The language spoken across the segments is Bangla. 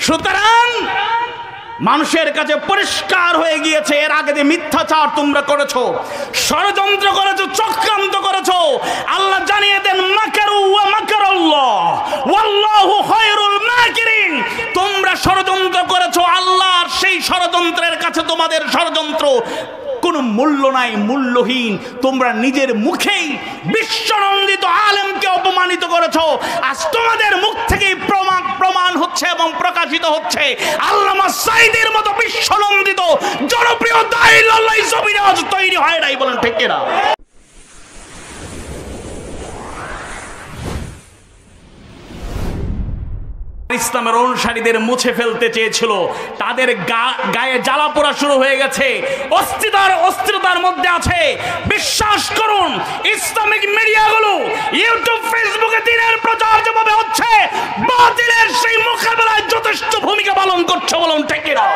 সুতরাং মানুষের কাছে পরিষ্কার হয়ে গিয়েছে, এর আগে যে মিথ্যাচার তোমরা করেছো, ষড়যন্ত্র করেছো, চক্রান্ত করেছো, আল্লাহ জানিয়ে দেন মাকারু ওয়া মাকারাল্লাহ ওয়াল্লাহু খায়রুল মাকিরিন। তোমরা ষড়যন্ত্র করেছো, আল্লাহর সেই ষড়যন্ত্রের কাছে তোমাদের ষড়যন্ত্র কোনো মূল্য নাই, মূল্যহীন। তোমরা নিজের মুখেই বিশ্বনন্দিত আলেমকে অপমানিত করেছো। আজ তোমাদের মুখ থেকেই প্রমাণ হচ্ছে এবং প্রকাশিত হচ্ছে আল্লামা সাঈদীর মতো বিশ্বনন্দিত জনপ্রিয় দাঈ আল্লাহ জমিনে আজ তৈরি হয় নাই। বলেন ঠিক কিনা? ইসলামের অনুসারীদের মুছে ফেলতে চেয়েছিল, তাদের গায়ে জ্বালা পোড়া শুরু হয়ে গেছে, অস্থিরতার মধ্যে আছে। বিশ্বাস করুন, ইসলামিক মিডিয়াগুলো ইউটিউব ফেসবুকে দিনের প্রচার যেভাবে হচ্ছে, বাতিলের সেই মোকাবেলায় যথেষ্ট ভূমিকা পালন করছে। বলুন ঠিক কিনা?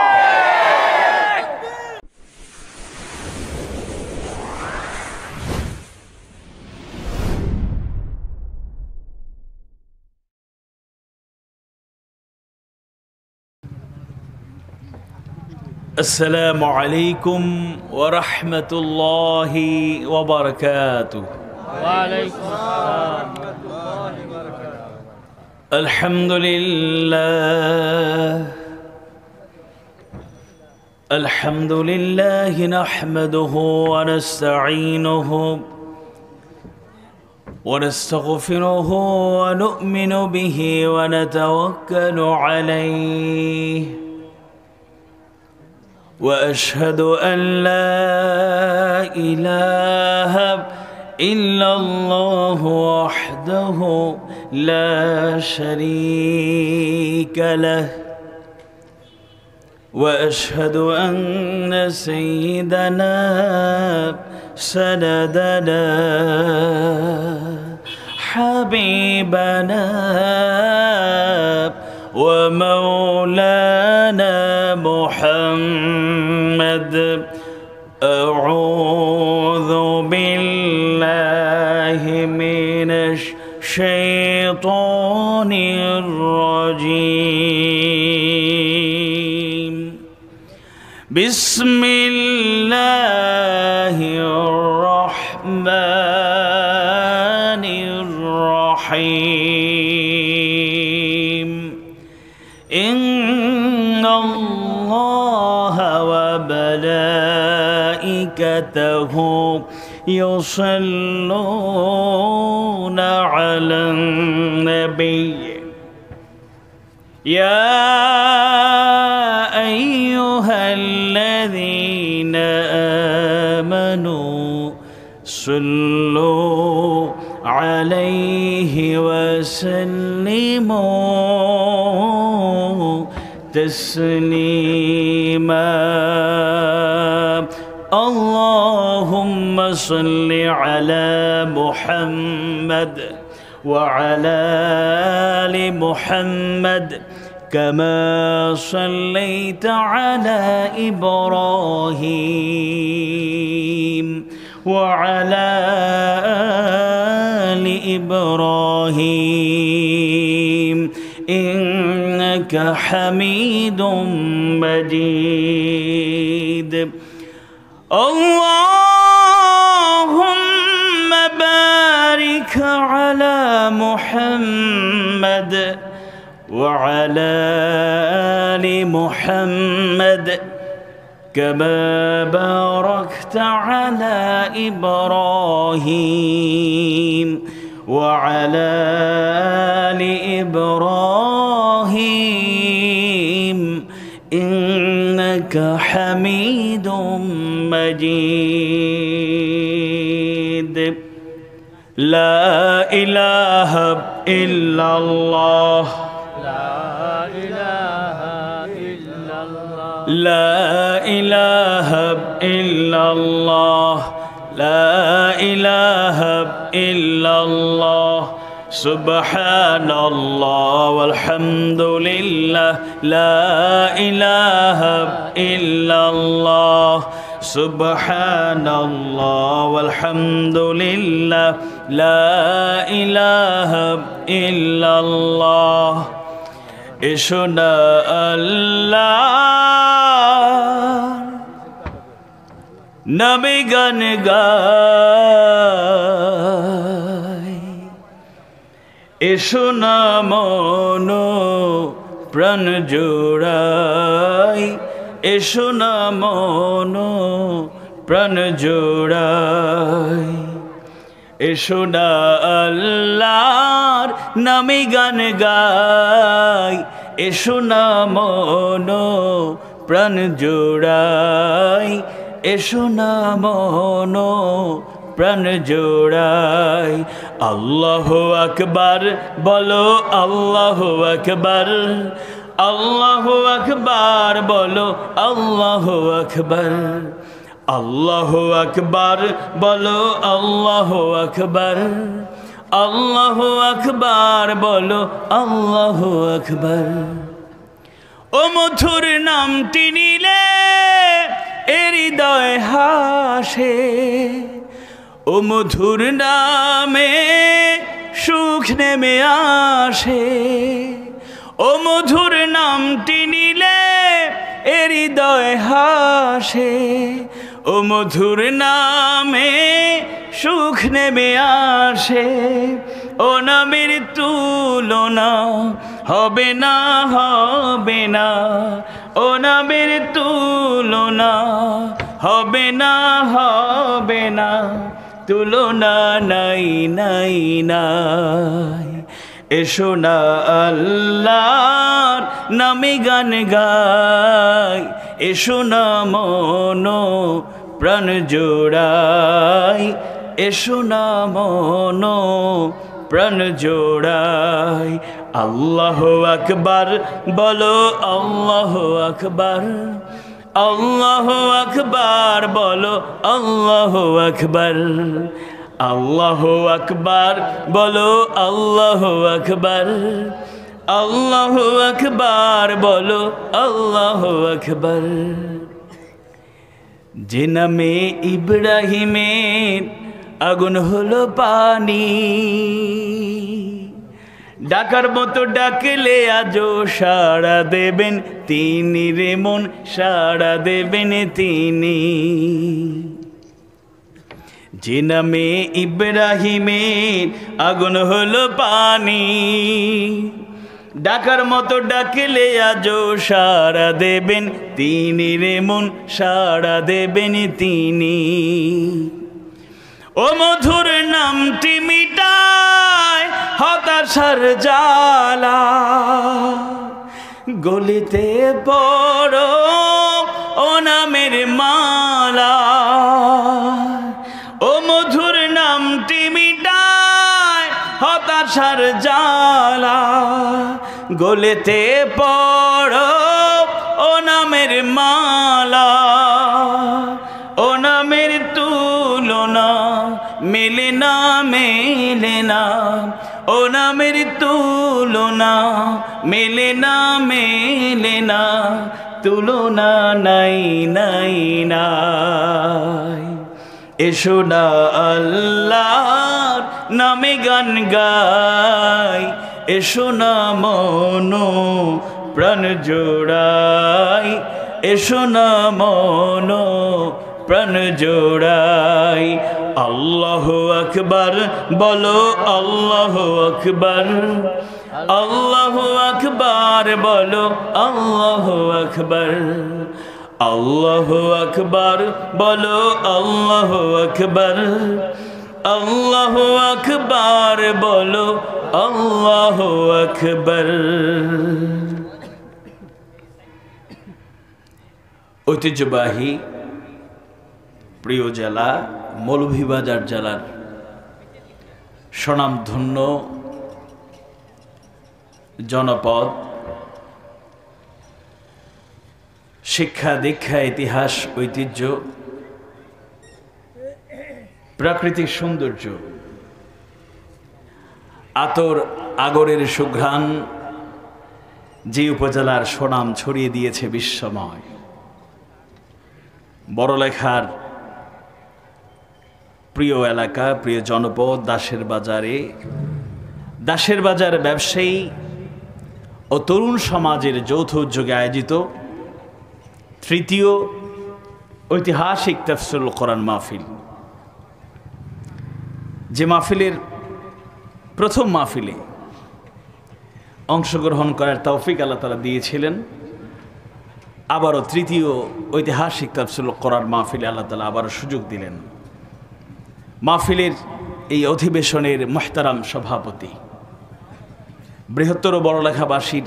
السلام عليكم ورحمة الله وبركاته. وعليكم السلام ورحمة الله وبركاته. الحمد لله الحمد لله نحمده ونستعينه ونستغفره ونؤمن به ونتوكل عليه، وأشهد أن لا إله إلا الله وحده لا شريك له، وأشهد أن سيدنا سندنا حبيبنا ومولانا محمد أعوذ بالله من الشيطان الرجيم. بسم الله الرحمن الرحيم. إن الله وملائكته يصلون على النبي يا أيها الذين آمنوا صلوا عليه وسلموا تسليما. اللهم صل على محمد وعلى آل محمد كما صليت على إبراهيم وعلى آل إبراهيم إنك حميد مجيد. اللهم بارك على محمد وعلى آل محمد كما باركت على إبراهيم وعلى آل إبراهيم إنك حميد مجيد. لا إله إلا الله لا إله إلا الله لا إله إلا الله سبحان الله والحمد لله لا إله إلا الله سبحان الله والحمد لله لا إله إلا الله. এসো না আল্লাহ নামে গান গাই, এসো না মন প্রাণ জোড়াই, এসো না মন প্রাণ জোড়াই, এসো না আল্লাহর নামে গান গাই, এসো না মন প্রাণ জোড়াই, এসো না মন প্রাণ জোড়াই। আল্লাহু আকবার বলো, আল্লাহু আকবার, আল্লাহু আকবার বলো, আল্লাহু আকবার, আল্লাহু আকবার বলো, আল্লাহু আকবার, আল্লাহু আকবার বলো, আল্লাহু আকবার। ও মধুর নামটি নিলে হৃদয় হাসে, ও মধুর নামে সুখ নেমে আসে, ও মধুর নামটি নিলে হৃদয় হাসে, ও মধুর নামে সুখ নেমে আসে, ও নামের তুলনা হবে না, হবে না, ও নামের তুলনা হবে না, হবে না, তুলনা নাই নাই নাই। এসো না আল্লাহর নামে গান গাই, এসো না মন প্রাণ জোড়াই, এসো না মন প্রাণ জোড়াই। আল্লাহু আকবার বলো, আল্লাহু আকবার, আল্লাহু আকবার বলো, আল্লাহু আকবার, আল্লাহু আকবার বলো, আল্লাহু আকবার, আল্লাহু আকবার বলো, আল্লাহু আকবার। যে নামে ইব্রাহিমের আগুন হলো পানি, ডাকার মতো ডাকলে আজও সাড়া দেবেন তিনি রে মন, সাড়া দেবেন তিনি। যে নামে ইব্রাহিমের আগুন হলো পানি, ডাকার মতো ডাকলে আজও সাড়া দেবেন তিনি রে মন, সাড়া দেবেন তিনি। ও মধুর নামটি মিটায় হতাশার জ্বালা, গলিতে বড় ও নামের মালা, ও মধুর নামটি মিটায় হতাশার জ্বালা, গলিতে বড় ও নামের মালা, ও নামের তুলনা মেলে না, মেলে না, ও নামের তুলনা মেলে না, মেলে না, তুলনা নাই নাই নাই। এসো না আল্লাহর নামে গান গাই, এসো না মন প্রাণ জোড়াই, এসো না মন প্রাণ জোড়াই। আল্লাহু আকবার বলো, আল্লাহু আকবার, আল্লাহু আকবার বলো, আল্লাহু আকবার, আল্লাহু আকবার বলো, আল্লাহু আকবার, আল্লাহু আকবার বলো, আল্লাহু আকবার। ঐতিহ্যবাহী প্রিয় জেলা মৌলভীবাজার জেলার স্বনামধন্য জনপদ, শিক্ষা দীক্ষা ইতিহাস ঐতিহ্য প্রাকৃতিক সৌন্দর্য আতর আগরের সুঘ্রাণ যে উপজেলার সুনাম ছড়িয়ে দিয়েছে বিশ্বময়। বড়লেখার প্রিয় এলাকা, প্রিয় জনপদ দাসের বাজারে, দাসের বাজার ব্যবসায়ী ও তরুণ সমাজের যৌথ উদ্যোগে আয়োজিত তৃতীয় ঐতিহাসিক তাফসীরুল কোরআন মাহফিল, যে মাহফিলের প্রথম মাহফিলে অংশগ্রহণ করার তৌফিক আল্লাহ তাআলা দিয়েছিলেন, আবারও তৃতীয় ঐতিহাসিক তাফসীরুল কোরআন মাহফিলে আল্লাহ তাআলা আবারও সুযোগ দিলেন। মাহফিলের এই অধিবেশনের মুহতারাম সভাপতি, বৃহত্তর বড়লেখাবাসীর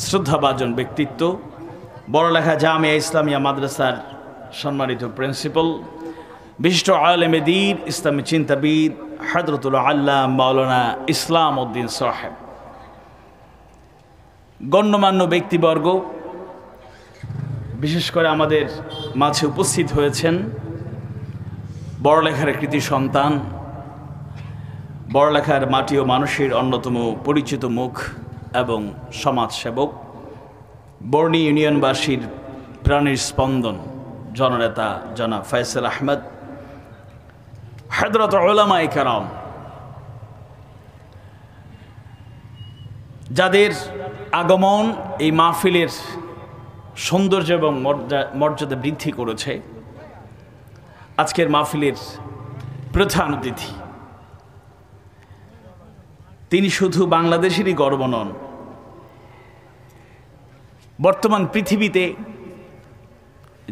শ্রদ্ধাভাজন ব্যক্তিত্ব, বড়লেখা জামিয়া ইসলামিয়া মাদ্রাসার সম্মানিত প্রিন্সিপাল, বিশিষ্ট আলেমে দ্বীন, ইসলামী চিন্তাবিদ হযরতুল আল্লামা মাওলানা ইসলাম উদ্দিন সাহেব, গণ্যমান্য ব্যক্তিবর্গ, বিশেষ করে আমাদের মাঝে উপস্থিত হয়েছেন বড়লেখার কৃতি সন্তান, বড়লেখার মাটি ও মানুষের অন্যতম পরিচিত মুখ এবং সমাজসেবক, বর্ণী ইউনিয়নবাসীর প্রাণের স্পন্দন জননেতা জনাব ফয়সাল আহমদ, হযরত উলামায়ে কেরাম, যাদের আগমন এই মাহফিলের সৌন্দর্য এবং মর্যাদা বৃদ্ধি করেছে। আজকের মাহফিলের প্রধান অতিথি, তিনি শুধু বাংলাদেশেরই গর্ব নন, বর্তমান পৃথিবীতে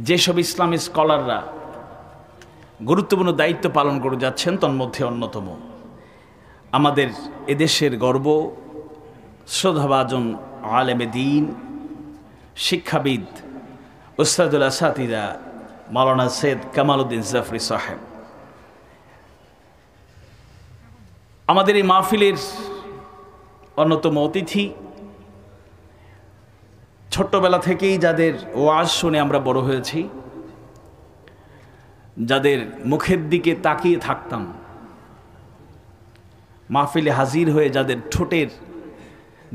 যেসব ইসলামী স্কলাররা গুরুত্বপূর্ণ দায়িত্ব পালন করে যাচ্ছেন তন্মধ্যে অন্যতম আমাদের এদেশের গর্ব, শ্রদ্ধাভাজন আলেমে দ্বীন, শিক্ষাবিদ, উস্তাদুল আসাতিদা মাওলানা সৈয়দ কামাল উদ্দিন জাফরি সাহেব। আমাদের এই মাহফিলের অন্যতম অতিথি, ছোট্টবেলা থেকেই যাদের ওয়াজ শুনে আমরা বড় হয়েছি, যাদের মুখের দিকে তাকিয়ে থাকতাম, মাহফিলে হাজির হয়ে যাদের ঠোঁটের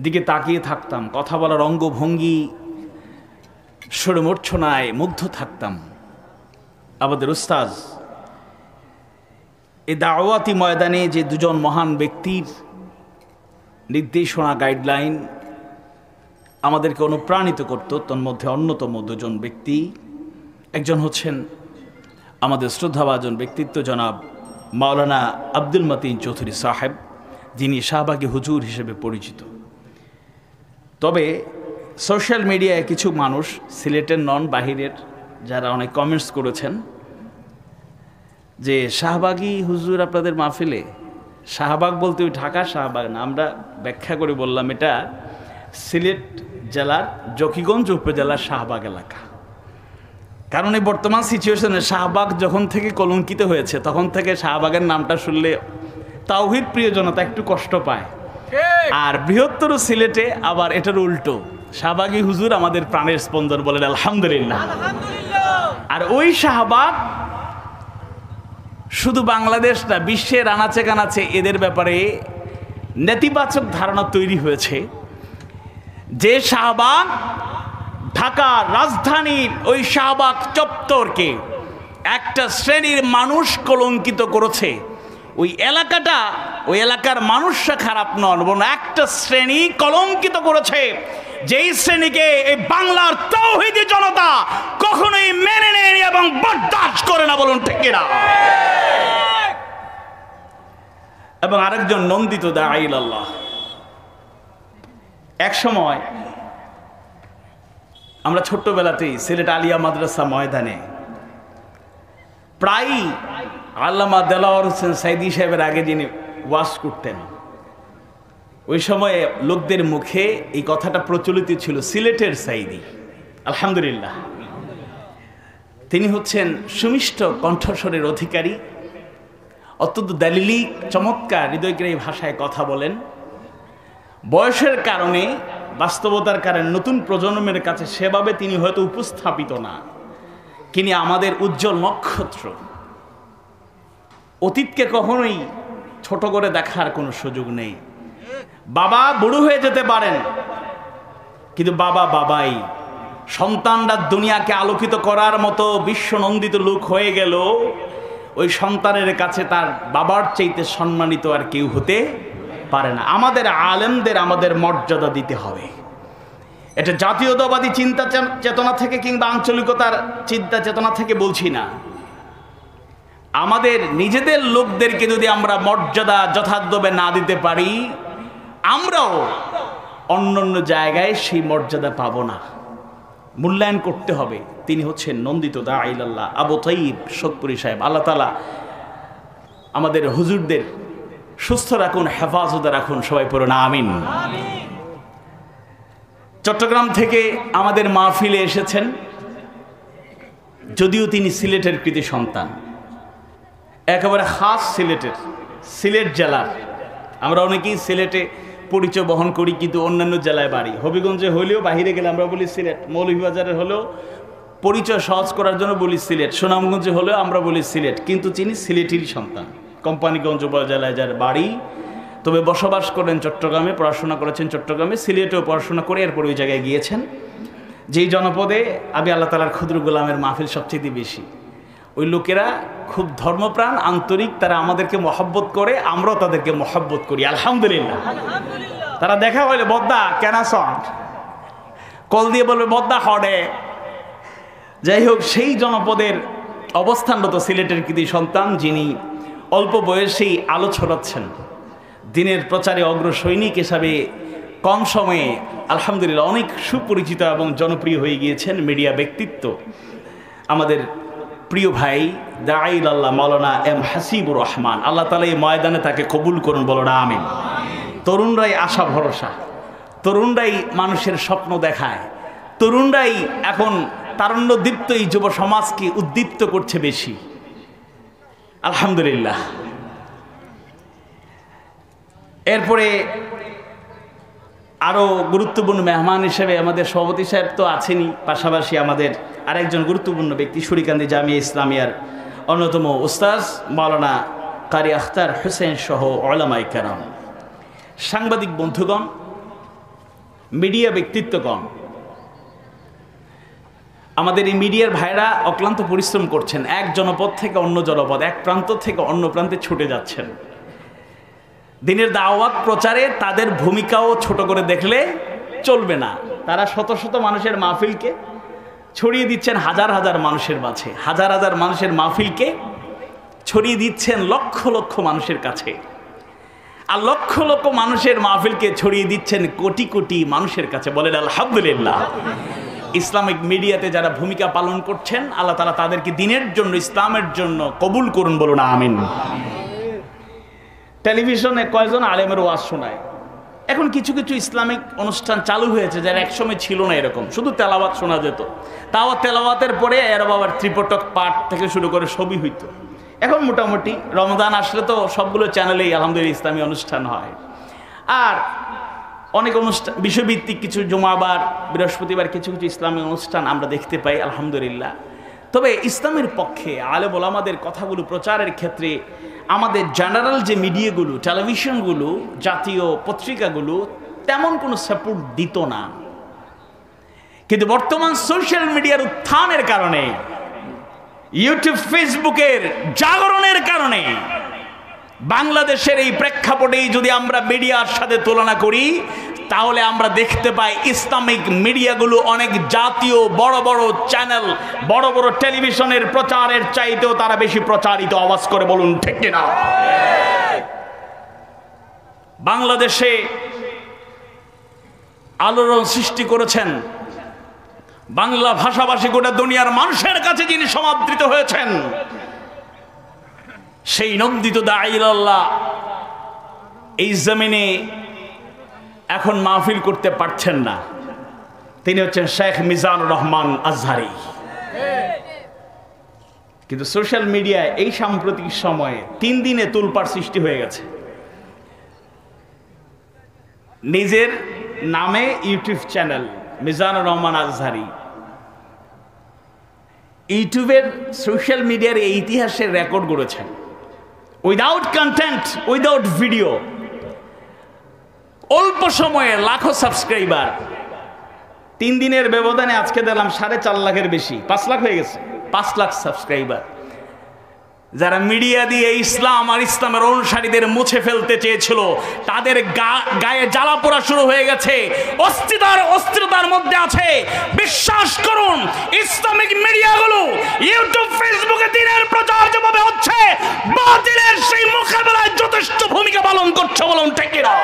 দিকে তাকিয়ে থাকতাম, কথা বলার অঙ্গভঙ্গি স্বরমূর্ছনায় মুগ্ধ থাকতাম, আমাদের উস্তাজ এই দাওয়াতি ময়দানে যে দুজন মহান ব্যক্তির নির্দেশনা, গাইডলাইন আমাদেরকে অনুপ্রাণিত করত, তন্মধ্যে অন্যতম দুজন ব্যক্তি, একজন হচ্ছেন আমাদের শ্রদ্ধাভাজন ব্যক্তিত্ব জনাব মাওলানা আব্দুল মতিন চৌধুরী সাহেব, যিনি শাহবাগী হুজুর হিসেবে পরিচিত। তবে সোশ্যাল মিডিয়ায় কিছু মানুষ, সিলেটের নন বাহিরের, যারা অনেক কমেন্টস করেছেন যে শাহবাগী হুজুর আপনাদের মাহফিলে। শাহবাগ বলতে ওই ঢাকা শাহবাগ না, আমরা ব্যাখ্যা করে বললাম এটা সিলেট জেলার জকিগঞ্জ উপজেলার শাহবাগ এলাকা। কারণ এই বর্তমান সিচুয়েশনে শাহবাগ যখন থেকে কলঙ্কিত হয়েছে, তখন থেকে শাহবাগের নামটা শুনলে তাওহীদ প্রিয় জনতা একটু কষ্ট পায়। আর বৃহত্তর সিলেটে আবার এটার উল্টো, শাহবাগী হুজুর আমাদের প্রাণের স্পন্দন, বলেন আলহামদুলিল্লাহ। আর ওই শাহবাগ শুধু বাংলাদেশ না, বিশ্বের আনাচে কানাচে এদের ব্যাপারে নেতিবাচক ধারণা তৈরি হয়েছে। যে শাহবাগ ঢাকার রাজধানীর ওই শাহবাগ চত্বরকে একটা শ্রেণীর মানুষ কলঙ্কিত করেছে, ওই এলাকাটা, ওই এলাকার মানুষরা খারাপ নন, বরং একটা শ্রেণী কলঙ্কিত করেছে, যেই শ্রেণীকে এই বাংলার তাওহীদি জনতা কখনোই মেনে নেয়নি এবং বরদাস্ত করে না, বলুন ঠিক কিনা? এবং আরেকজন নন্দিত দাঈ আল্লাহ। এক সময় আমরা ছোট্টবেলাতেই সিলেট আলিয়া মাদ্রাসা ময়দানে প্রায়ই আল্লামা দেলাওয়ার হোসেন সাইদি সাহেবের আগে যিনি ওয়াজ করতেন, ওই সময়ে লোকদের মুখে এই কথাটা প্রচলিত ছিল, সিলেটের সাইদি। আলহামদুলিল্লাহ, তিনি হচ্ছেন সুমিষ্ট কণ্ঠস্বরের অধিকারী, অত্যন্ত দালিলি চমৎকার হৃদয়গ্রাহী ভাষায় কথা বলেন। বয়সের কারণে, বাস্তবতার কারণে নতুন প্রজন্মের কাছে সেভাবে তিনি হয়তো উপস্থাপিত না, তিনি আমাদের উজ্জ্বল নক্ষত্র। অতীতকে কখনোই ছোট করে দেখার কোনো সুযোগ নেই। বাবা বুড়ো হয়ে যেতে পারেন, কিন্তু বাবা বাবাই। সন্তানরা দুনিয়াকে আলোকিত করার মতো বিশ্বনন্দিত লোক হয়ে গেল, ওই সন্তানের কাছে তার বাবার চাইতে সম্মানিত আর কেউ হতে পারে না। আমাদের আলেমদের আমাদের মর্যাদা দিতে হবে। এটা জাতীয়তাবাদী চিন্তা চেতনা থেকে কিংবা আঞ্চলিকতার চিন্তা চেতনা থেকে বলছি না। আমাদের নিজেদের লোকদেরকে যদি আমরা মর্যাদা যথাযথভাবে না দিতে পারি, আমরাও অন্যান্য জায়গায় সেই মর্যাদা পাবো না। মূল্যায়ন করতে হবে। তিনি হচ্ছেন নন্দিত দাঈ ইলাল্লাহ আবু তাইব শোকপুরী সাহেব। আল্লাহ তাআলা আমাদের হুজুরদের সুস্থ রাখুন, হেফাজতে রাখুন, সবাই পড়ুন আমিন। চট্টগ্রাম থেকে আমাদের মাহফিলে এসেছেন, যদিও তিনি সিলেটের কৃতি সন্তান, একেবারে খাস সিলেটের, সিলেট জেলার। আমরা অনেকেই সিলেটে পরিচয় বহন করি, কিন্তু অন্যান্য জেলায় বাড়ি। হবিগঞ্জে হলেও বাহিরে গেলে আমরা বলি সিলেট, মৌলভীবাজারে হলেও পরিচয় সহজ করার জন্য বলি সিলেট, সুনামগঞ্জে হলেও আমরা বলি সিলেট, কিন্তু তিনি সিলেটেরই সন্তান। কোম্পানিগঞ্জ উপজেলায় যার বাড়ি, তবে বসবাস করেন চট্টগ্রামে, পড়াশোনা করেছেন চট্টগ্রামে, সিলেটেও পড়াশোনা করে এরপর ওই জায়গায় গিয়েছেন, যেই জনপদে আমি আল্লাহ তাআলার ক্ষুদ্র গোলামের মাহফিল সবচেয়ে বেশি। ওই লোকেরা খুব ধর্মপ্রাণ, আন্তরিক, তারা আমাদেরকে মহব্বত করে, আমরাও তাদেরকে মহব্বত করি, আলহামদুলিল্লাহ। তারা দেখা হইলে বদ্দা কেনা সন কল দিয়ে বলবে বদ্দা হডে। যাই হোক, সেই জনপদের অবস্থানরত সিলেটের কৃতি সন্তান, যিনি অল্প বয়সেই আলো ছড়াচ্ছেন, দিনের প্রচারে অগ্র সৈনিক হিসাবে কম সময়ে আলহামদুলিল্লাহ অনেক সুপরিচিত এবং জনপ্রিয় হয়ে গিয়েছেন, মিডিয়া ব্যক্তিত্ব, আমাদের প্রিয় ভাই দাঈ ইলাল্লাহ মাওলানা এম হাসিবুর রহমান। আল্লাহ তাআলা এই ময়দানে তাকে কবুল করুন, বলো না আমিন। তরুণরাই আশা ভরসা, তরুণরাই মানুষের স্বপ্ন দেখায়, তরুণরাই এখন তারুণ্যদীপ্ত এই যুব সমাজকে উদ্দীপ্ত করছে বেশি, আলহামদুলিল্লাহ। এরপরে আরও গুরুত্বপূর্ণ মেহমান হিসেবে আমাদের সভাপতি সাহেব তো আছেনই, পাশাপাশি আমাদের আরেকজন গুরুত্বপূর্ণ ব্যক্তি সুরিকান্দি জামিয়া ইসলামিয়ার অন্যতম উস্তাজ মাওলানা কারি আখতার হোসেন সহ উলামায়ে কেরাম, সাংবাদিক বন্ধুগণ, মিডিয়া ব্যক্তিত্বগণ, আমাদের এই মিডিয়ার ভাইরা অক্লান্ত পরিশ্রম করছেন, এক জনপদ থেকে অন্য জনপদ, এক প্রান্ত থেকে অন্য প্রান্তে ছুটে যাচ্ছেন। দিনের দাওয়াত প্রচারে তাদের ভূমিকাও ছোট করে দেখলে চলবে না। তারা শত শত মানুষের মাহফিলকে ছড়িয়ে দিচ্ছেন হাজার হাজার মানুষের মাঝে, হাজার হাজার মানুষের মাহফিলকে ছড়িয়ে দিচ্ছেন লক্ষ লক্ষ মানুষের কাছে, আর লক্ষ লক্ষ মানুষের মাহফিলকে ছড়িয়ে দিচ্ছেন কোটি কোটি মানুষের কাছে। বলেন আলহামদুলিল্লাহ। ইসলামিক মিডিয়াতে যারা ভূমিকা পালন করছেন, আল্লাহ তাআলা তাদেরকে দিনের জন্য, ইসলামের জন্য কবুল করুন, বলুন আমিন। টেলিভিশনে কয়েকজন আলেমের ওয়াজ শোনায়। এখন কিছু কিছু ইসলামিক অনুষ্ঠান চালু হয়েছে যারা একসময় ছিল না, এরকম শুধু তেলাওয়াত শোনা যেত, তাও তেলাওয়াতের পরে এর আবার ত্রিপটক পাঠ থেকে শুরু করে সবই হইতো। এখন মোটামুটি রমজান আসলে তো সবগুলো চ্যানেলেই আলহামদুলিল্লাহ ইসলামী অনুষ্ঠান হয়। আর অনেক অনুষ্ঠান, বিষয়ভিত্তিক কিছু জুমাবার, বৃহস্পতিবার কিছু কিছু ইসলামী অনুষ্ঠান আমরা দেখতে পাই, আলহামদুলিল্লাহ। তবে ইসলামের পক্ষে আলেম ওলামাদের কথাগুলো প্রচারের ক্ষেত্রে আমাদের জেনারেল যে মিডিয়াগুলো, টেলিভিশনগুলো, জাতীয় পত্রিকাগুলো তেমন কোনো সাপোর্ট দিত না। কিন্তু বর্তমান সোশ্যাল মিডিয়ার উত্থানের কারণে, ইউটিউব ফেসবুকের জাগরণের কারণে, বাংলাদেশের এই প্রেক্ষাপটেই যদি আমরা মিডিয়ার সাথে তুলনা করি, তাহলে আমরা দেখতে পাই ইসলামিক মিডিয়াগুলো অনেক জাতীয় বড় বড় চ্যানেল, বড় বড় টেলিভিশনের প্রচারের চাইতেও তারা বেশি প্রচারিত, আওয়াজ করে বলুন ঠিক কিনা। বাংলাদেশে আলোড়ন সৃষ্টি করেছেন, বাংলা ভাষাভাষী গোটা দুনিয়ার মানুষের কাছে যিনি সমাদৃত হয়েছেন, সেই নন্দিত দাঈ ইলাল্লাহ এই জমিনে এখন মাহফিল করতে পারছেন না। তিনি হচ্ছেন শেখ মিজানুর রহমান আজহারি। কিন্তু সোশ্যাল মিডিয়ায় এই সাম্প্রতিক সময়ে 3 দিনে তুলপাড় সৃষ্টি হয়ে গেছে। নিজের নামে ইউটিউব চ্যানেল মিজানুর রহমান আজহারি, ইউটিউবের সোশ্যাল মিডিয়ার এই ইতিহাসের রেকর্ড গড়েছেন। উইদাউট কন্টেন্ট, উইদাউট ভিডিও, অল্প সময়ে লাখো সাবস্ক্রাইবার। 3 দিনের ব্যবধানে আজকে দেখলাম 4.5 লাখের বেশি, 5 লাখ হয়ে গেছে, 5 লাখ সাবস্ক্রাইবার। যারা মিডিয়া দিয়ে ইসলাম আর ইসলামের অনুসারীদের মুছে ফেলতে চেয়েছিল, তাদের গায়ে জ্বালা পোড়া শুরু হয়ে গেছে, অস্থিরতার মধ্যে আছে। বিশ্বাস করুন, ইসলামিক মিডিয়াগুলো ইউটিউব ফেসবুকে দিনের প্রচার যেভাবে হচ্ছে, বাতিলের সেই মোকাবেলায় যথেষ্ট ভূমিকা পালন করছে, বলুন ঠিক কিনা?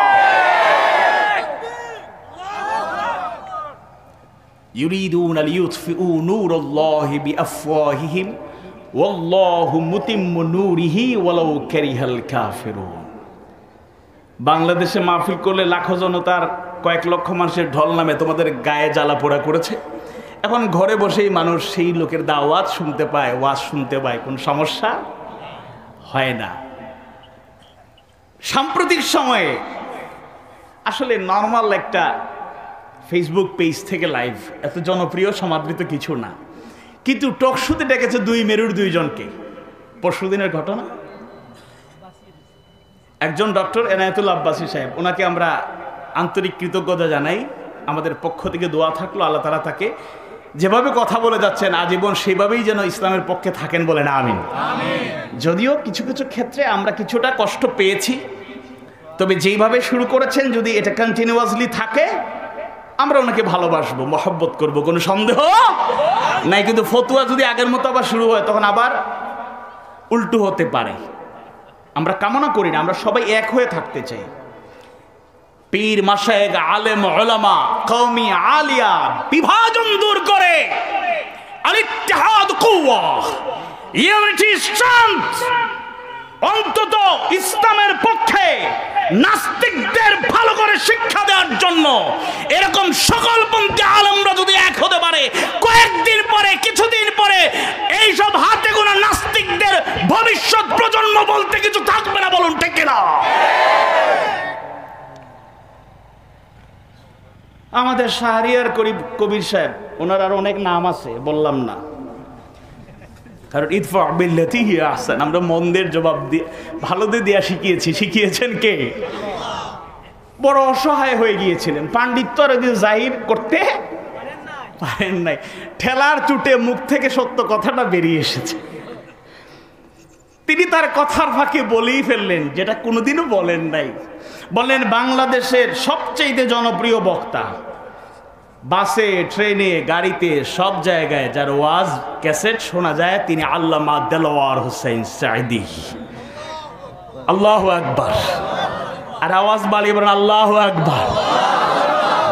ইউরিদুনা লিইউতফিউ নূরাল্লাহি বিআফওয়াহিহিম ওয়াল্লাহু মুতিম্মু নূরিহি ওয়ালাউ কারিহাল কাফিরুন। বাংলাদেশে মাহফিল করলে লাখো জনতার কয়েক লক্ষ মানুষের ঢল নামে তোমাদের গায়ে জ্বালা পোড়া করেছে। এখন ঘরে বসেই মানুষ সেই লোকের দাওয়াত শুনতে পায়, ওয়াজ শুনতে পায়, কোনো সমস্যা হয় না। সাম্প্রতিক সময়ে আসলে নর্মাল একটা ফেসবুক পেজ থেকে লাইভ এত জনপ্রিয় সমাদৃত কিছু না, কিন্তু টকশোতে ডেকেছে দুই মেরুর দুইজনকে। পরশুদিনের ঘটনা, একজন ডক্টর এনায়েতুল আব্বাসী সাহেব, ওনাকে আমরা আন্তরিক কৃতজ্ঞতা জানাই। আমাদের পক্ষ থেকে দোয়া থাকলো আল্লাহ তাআলা তাকে যেভাবে কথা বলে যাচ্ছেন আজীবন সেভাবেই যেন ইসলামের পক্ষে থাকেন, বলেন আমিন। যদিও কিছু কিছু ক্ষেত্রে আমরা কিছুটা কষ্ট পেয়েছি, তবে যেইভাবে শুরু করেছেন যদি এটা কন্টিনিউয়াসলি থাকে আমরা ওনাকে ভালোবাসবো, মহব্বত করব, কোনো সন্দেহ নাই। কিন্তু ফতুয়া যদি আগের মতো আবার শুরু হয় তখন আবার উল্টো হতে পারে। আমরা কামনা করি না, আমরা সবাই এক হয়ে থাকতে চাই। পীর মাশায়েখ আলেম উলামা কওমি আলিয়া বিভাজন দূর করে আল ইত্তিহাদ কুওয়া, ইউনিটি স্ট্রেংথ, অন্তত ইসলামের পক্ষে নাস্তিকদের ভালো করে শিক্ষা দেওয়ার জন্য এরকম সকলপন্থী আলেমরা যদি এক হতে পারে, কয়েকদিন পরে, কিছুদিন পরে এইসব হাতে গোনা নাস্তিকদের ভবিষ্যৎ প্রজন্ম বলতে কিছু থাকবে না, বলুন ঠিক কিনা? আমাদের শাহরিয়ার কবির সাহেব, ওনার আর অনেক নাম আছে, বললাম না, কারণ ইদফা বিল্লাতি হিয়া আহসান, আমরা মন্দের জবাব দিয়ে ভালোদের দেয়া শিখিয়েছেন কে? বড় অসহায় হয়ে গিয়েছিলেন, পাণ্ডিত্য আর জাহির করতে পারেন নাই, ঠেলার চুটে মুখ থেকে সত্য কথাটা বেরিয়ে এসেছে। তিনি তার কথার ফাঁকে বলেই ফেললেন যেটা কোনোদিনও বলেন নাই। বললেন বাংলাদেশের সবচেয়ে জনপ্রিয় বক্তা, বাসে, ট্রেনে, গাড়িতে, সব জায়গায় যার ওয়াজ ক্যাসেট শোনা যায় তিনি আল্লামা দেলোয়ার হোসেন সাঈদী। আল্লাহু আকবার। আর আওয়াজ বাড়িয়ে বলেন আল্লাহু আকবার।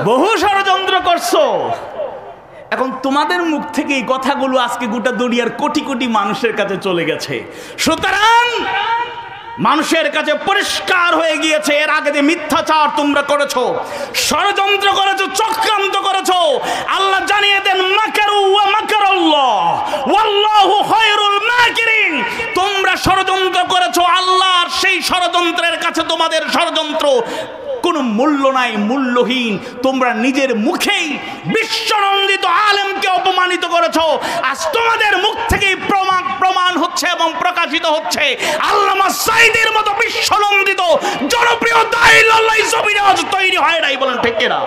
বহু ষড়যন্ত্র করছো, এখন তোমাদের মুখ থেকে এই কথাগুলো আজকে গোটা দুনিয়ার কোটি কোটি মানুষের কাছে চলে গেছে। সুতরাং মানুষের কাছে পরিষ্কার হয়ে গিয়েছে, এর আগে যে মিথ্যাচার তোমরা করেছো, ষড়যন্ত্র করেছো, চক্রান্ত করেছো, আল্লাহ জানিয়ে দেন মাকারু ওয়া মাকারাল্লাহ ওয়াল্লাহু খায়রুল মাকিরিন। তোমরা ষড়যন্ত্র করেছো, আল্লাহর সেই ষড়যন্ত্রের কাছে তোমাদের ষড়যন্ত্র কোনো মূল্য নাই, মূল্যহীন। তোমরা নিজের মুখেই বিশ্বনন্দিত আলেমকে অপমানিত করেছো। আজ তোমাদের মুখ থেকেই প্রমাণ হচ্ছে এবং প্রকাশিত হচ্ছে আল্লামা সাঈদীর মতো বিশ্বনন্দিত জনপ্রিয় দাঈ আল্লাহ জমিনে আজ তৈরি হয় নাই, বলেন ঠিক কিনা?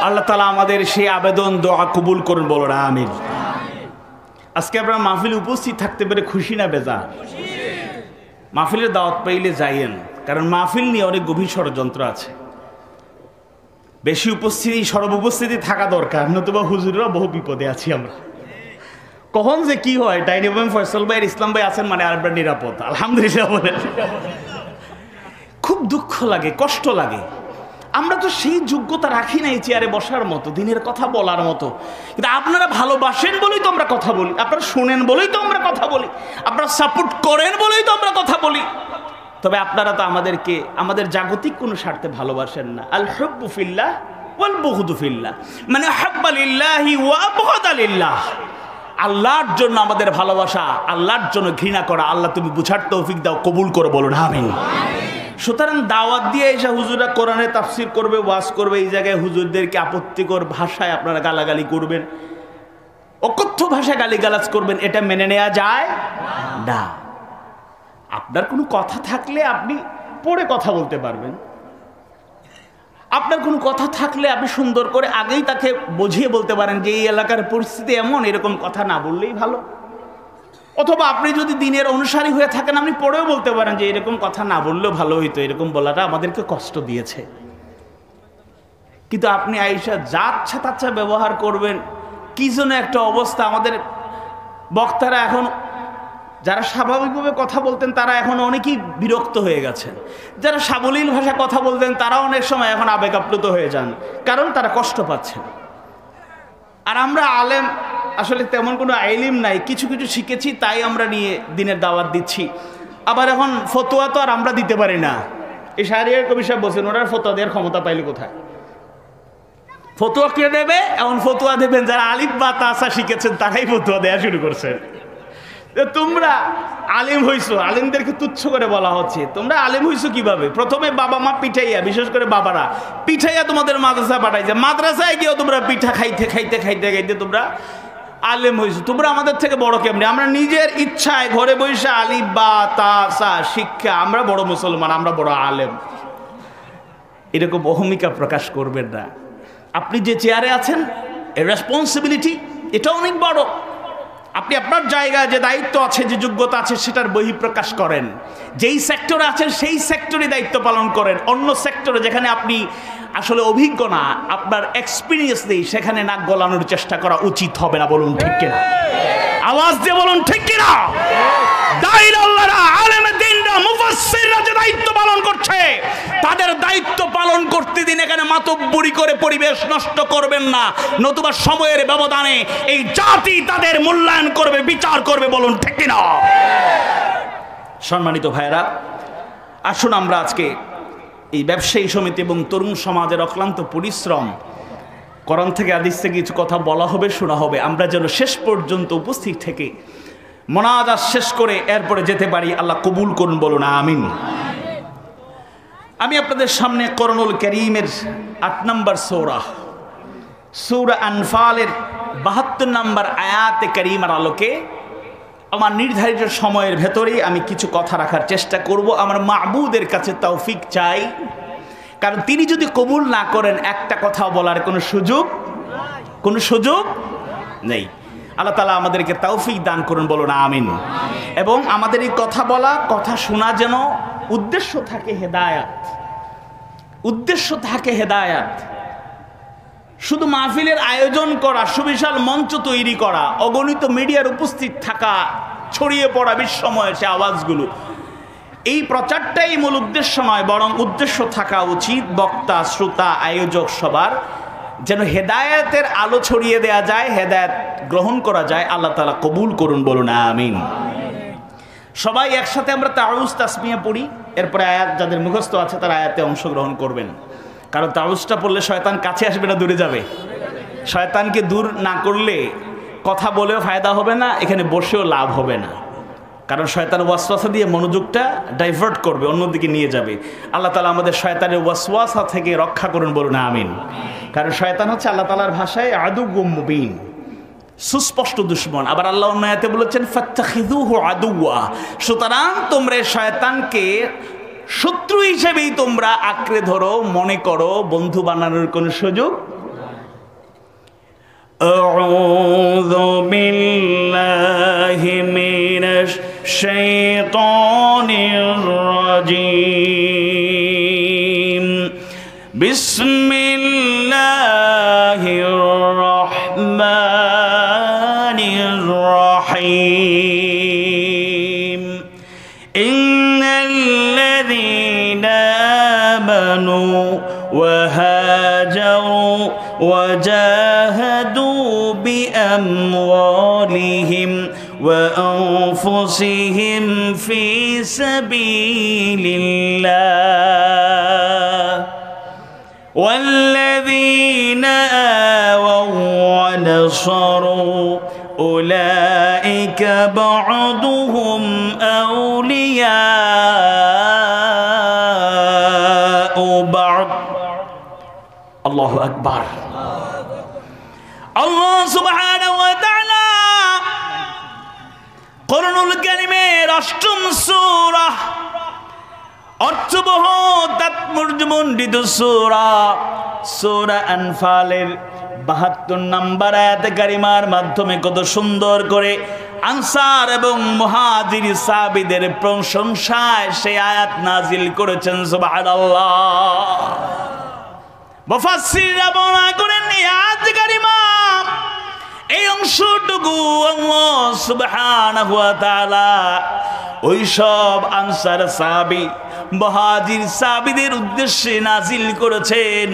আল্লাহ তাআলা আমাদের সেই আবেদন দোয়া কবুল করুন, বলুন আমিন। আজকে আপনারা মাহফিলে উপস্থিত থাকতে পেরে খুশি না বেজার? মাহফিলের দাওয়াত পাইলে যাইয়েন, কারণ মাহফিল নিয়ে অনেক গভীর ষড়যন্ত্র আছে। বেশি উপস্থিতি, সর্ব উপস্থিতি থাকা দরকার, নতুবা হুজুররা বহু বিপদে আছি আমরা। কখন যে কি হয়, ডাইনি ভাই, ফয়সাল ভাই, ইসলাম ভাই আছেন মানে আমরা নিরাপদ, আলহামদুলিল্লাহ বলেন। খুব দুঃখ লাগে, কষ্ট লাগে। আমরা তো সেই যোগ্যতা রাখি না এই চেয়ারে বসার মতো, দিনের কথা বলার মতো। কিন্তু আপনারা ভালোবাসেন বলেই তো আমরা কথা বলি, আপনারা শোনেন বলেই তো আমরা কথা বলি, আপনারা সাপোর্ট করেন বলেই তো আমরা কথা বলি। তবে আপনারা তো আমাদেরকে আমাদের জাগতিক কোনো স্বার্থে ভালোবাসেন না। আল হুব্বু ফিল্লাহ ওয়াল বুগদু ফিল্লাহ, মানে হাব্বা লিল্লাহি ওয়া আবগাদা লিল্লাহ। আল্লাহর জন্য আমাদের ভালোবাসা, আল্লাহর জন্য ঘৃণা করা। আল্লাহ তুমি বুঝার তৌফিক দাও, কবুল করে বলুন আমিন। সুতরাং দাওয়াত দিয়ে এসে হুজুররা কোরআনে তাফসির করবে, ওয়াজ করবে, এই জায়গায় হুজুরদেরকে আপত্তিকর ভাষায় আপনারা গালাগালি করবেন, অকথ্য ভাষায় গালিগালাজ করবেন, এটা মেনে নেওয়া যায় না। আপনার কোনো কথা থাকলে আপনি পরে কথা বলতে পারবেন, আপনার কোনো কথা থাকলে আপনি সুন্দর করে আগেই তাকে বুঝিয়ে বলতে পারেন যে এই এলাকার পরিস্থিতি এমন, এরকম কথা না বললেই ভালো। অথবা আপনি যদি দিনের অনুসারী হয়ে থাকেন, আপনি পরেও বলতে পারেন যে এরকম কথা না বললেও ভালো হইতো, এরকম বলাটা আমাদেরকে কষ্ট দিয়েছে। কিন্তু আপনি আইসা যাচ্ছা তাচ্ছা ব্যবহার করবেন, কি জন্য একটা অবস্থা। আমাদের বক্তারা এখন যারা স্বাভাবিকভাবে কথা বলতেন তারা এখন অনেকেই বিরক্ত হয়ে গেছেন, যারা সাবলীল ভাষা কথা বলতেন তারা অনেক সময় এখন আবেগ আপ্লুত হয়ে যান, কারণ তারা কষ্ট পাচ্ছেন। আর আমরা আলেম আসলে তেমন কোনো আইলিম নাই, কিছু কিছু শিখেছি তাই আমরা নিয়ে দিনের দাওয়াত দিচ্ছি। আবার এখন ফতোয়া তো আর আমরা দিতে পারি না। এই শাহরিয়ার কবি সাহেব বলছেন ওনার ফতোয়া দেওয়ার ক্ষমতা পাইলে কোথায়, ফতোয়া কে দেবে? এখন ফতোয়া দেবেন যারা আলিফ বা তাসা শিখেছেন, তারাই ফতোয়া দেওয়া শুরু করছেন। তোমরা আলিম হইছো, আলিমদেরকে তুচ্ছ করে বলা হচ্ছে। তোমরা আলিম হইছো কিভাবে? প্রথমে বাবা মা পিঠাইয়া, বিশেষ করে বাবারা পিঠাইয়া তোমাদের মাদ্রাসা পাঠাইছে, মাদ্রাসায় গিয়েও তোমরা পিঠা খাইতে খাইতে খাইতে খাইতে তোমরা আলেম হইছো। তোমরা আমাদের থেকে বড় কেমনি? আমরা নিজের ইচ্ছায় ঘরে বসে আলিফ বা তাসা শিক্ষা আমরা বড় মুসলমান, আমরা বড় আলেম, এরকম অহমিকা প্রকাশ করবেন না। আপনি যে চেয়ারে আছেন, এর রেসপন্সিবিলিটি এটা অনেক বড়। আপনি আপনার জায়গায় যে দায়িত্ব আছে, যে যোগ্যতা আছে, সেটার বহিঃপ্রকাশ করেন। যেই সেক্টরে আছেন সেই সেক্টরে দায়িত্ব পালন করেন। অন্য সেক্টরে যেখানে আপনি আসলে অভিজ্ঞ না, আপনার এক্সপিরিয়েন্স নেই, সেখানে নাক গলানোর চেষ্টা করা উচিত হবে না। বলুন ঠিক কিনা? আওয়াজ দিয়ে বলুন ঠিক কিনা? দায়ীরা, আল্লাহরা, আলেমে দ্বীনরা, মুফাসসিররা যে দায়িত্ব পালন করছে, তাদের দায়িত্ব পালন করতে দিন। এখানে মাতব্বরি করে পরিবেশ নষ্ট করবেন না, নতুবা সময়ের ব্যবধানে এই জাতি তাদের মূল্যায়ন করবে, বিচার করবে। বলুন ঠিক কিনা? সম্মানিত ভাইয়েরা, আসুন আমরা আজকে এই ব্যবসায়ী সমিতি এবং তরুণ সমাজের অক্লান্ত পরিশ্রম, কোরআন থেকে হাদিস থেকে কিছু কথা বলা হবে, শোনা হবে, আমরা যেন শেষ পর্যন্ত উপস্থিত থেকে মোনাজাত শেষ করে এরপরে যেতে পারি। আল্লাহ কবুল করুন, বলুন আমিন। আমি আপনাদের সামনে কোরআনুল কারীমের ৮ নম্বর সূরা আনফালের ৭২ নম্বর আয়াতে কারীমার আলোকে আমার নির্ধারিত সময়ের ভেতরেই আমি কিছু কথা রাখার চেষ্টা করব। আমার মাবুদের কাছে তৌফিক চাই, কারণ তিনি যদি কবুল না করেন একটা কথা বলার কোনো সুযোগ নেই। আল্লাহ তাআলা আমাদেরকে তৌফিক দান করুন, বলুন আমিন। এবং আমাদের এই কথা বলা, কথা শোনা যেন উদ্দেশ্য থাকে হেদায়াত। শুধু মাহফিলের আয়োজন করা, সুবিশাল মঞ্চ তৈরি করা, অগণিত মিডিয়ার উপস্থিত থাকা, ছড়িয়ে পড়া বিশ্বময় সে আওয়াজগুলো, এই প্রচারটাই মূল উদ্দেশ্য নয়, বরং উদ্দেশ্য থাকা উচিত বক্তা, শ্রোতা, আয়োজক সবার যেন হেদায়েতের আলো ছড়িয়ে দেয়া যায়, হেদায়েত গ্রহণ করা যায়। আল্লাহ তাআলা কবুল করুন, বলুন আমিন। সবাই একসাথে আমরা তাউজ তাসমিয়া পড়ি, এরপরে আয়াত যাদের মুখস্থ আছে তারা আয়াতে অংশগ্রহণ করবেন। কারণ তাউজটা পড়লে শয়তান কাছে আসবে না, দূরে যাবে। শয়তানকে দূর না করলে কথা বলেও ফায়দা হবে না, এখানে বসেও লাভ হবে না। কারণ শয়তান ওয়াসওয়াসা দিয়ে মনোযোগটা ডাইভার্ট করবে, অন্যদিকে নিয়ে যাবে। আল্লাহ তাআলা আমাদের শয়তানের ওয়াসওয়াসা থেকে রক্ষা করুন, বলুন আমিন। কারণ শয়তান হচ্ছে আল্লাহ তাআলার ভাষায় আদুউম মুবিন, সুস্পষ্ট দুশমন। আবার আল্লাহ অন্য আয়াতে বলেছেন ফাত্তাখিযুহু আদুওয়া। সুতরাং তোমরা শয়তানকে শত্রু হিসেবেই তোমরা আঁকড়ে ধরো, মনে করো, বন্ধু বানানোর কোনো সুযোগ। আউযু বিল্লাহি মিনাশ শাইতানির রাজীম। বিসমিল্লাহির রাহমানির রাহিম। ইন্নাল্লাযীনা আমানু ওয়া হাজারু ওয়া জাহাদু বিআমওয়ালিহিম ওয়া আনফুসিহিম ফি সাবিলিল্লাহ والذين آووا ونصروا أولئك بعضهم أولياء আল্লাহু আকবার। আল্লাহ সুবহানাহু ওয়া তাআলা কোরআনুল কারীমের ৮ম সূরা, অর্থবহ তাৎপর্যমণ্ডিত সূরা, সূরা আনফালের ৭২ নম্বর আয়াতে কারিমার মাধ্যমে কত সুন্দর করে আনসার এবং মুহাজির সাহাবীদের প্রশংসায় সেই আয়াত নাজিল করেছেন। সুবহানাল্লাহ। মুফাসসিররা বর্ণনা করেন এই আয়াত কারিমা, এই অংশটুকু আল্লাহ সুবহানাহু ওয়া তাআলা ওই সব আনসার সাহাবী মুহাজির সাহাবীদের উদ্দেশ্যে নাজিল করেছেন,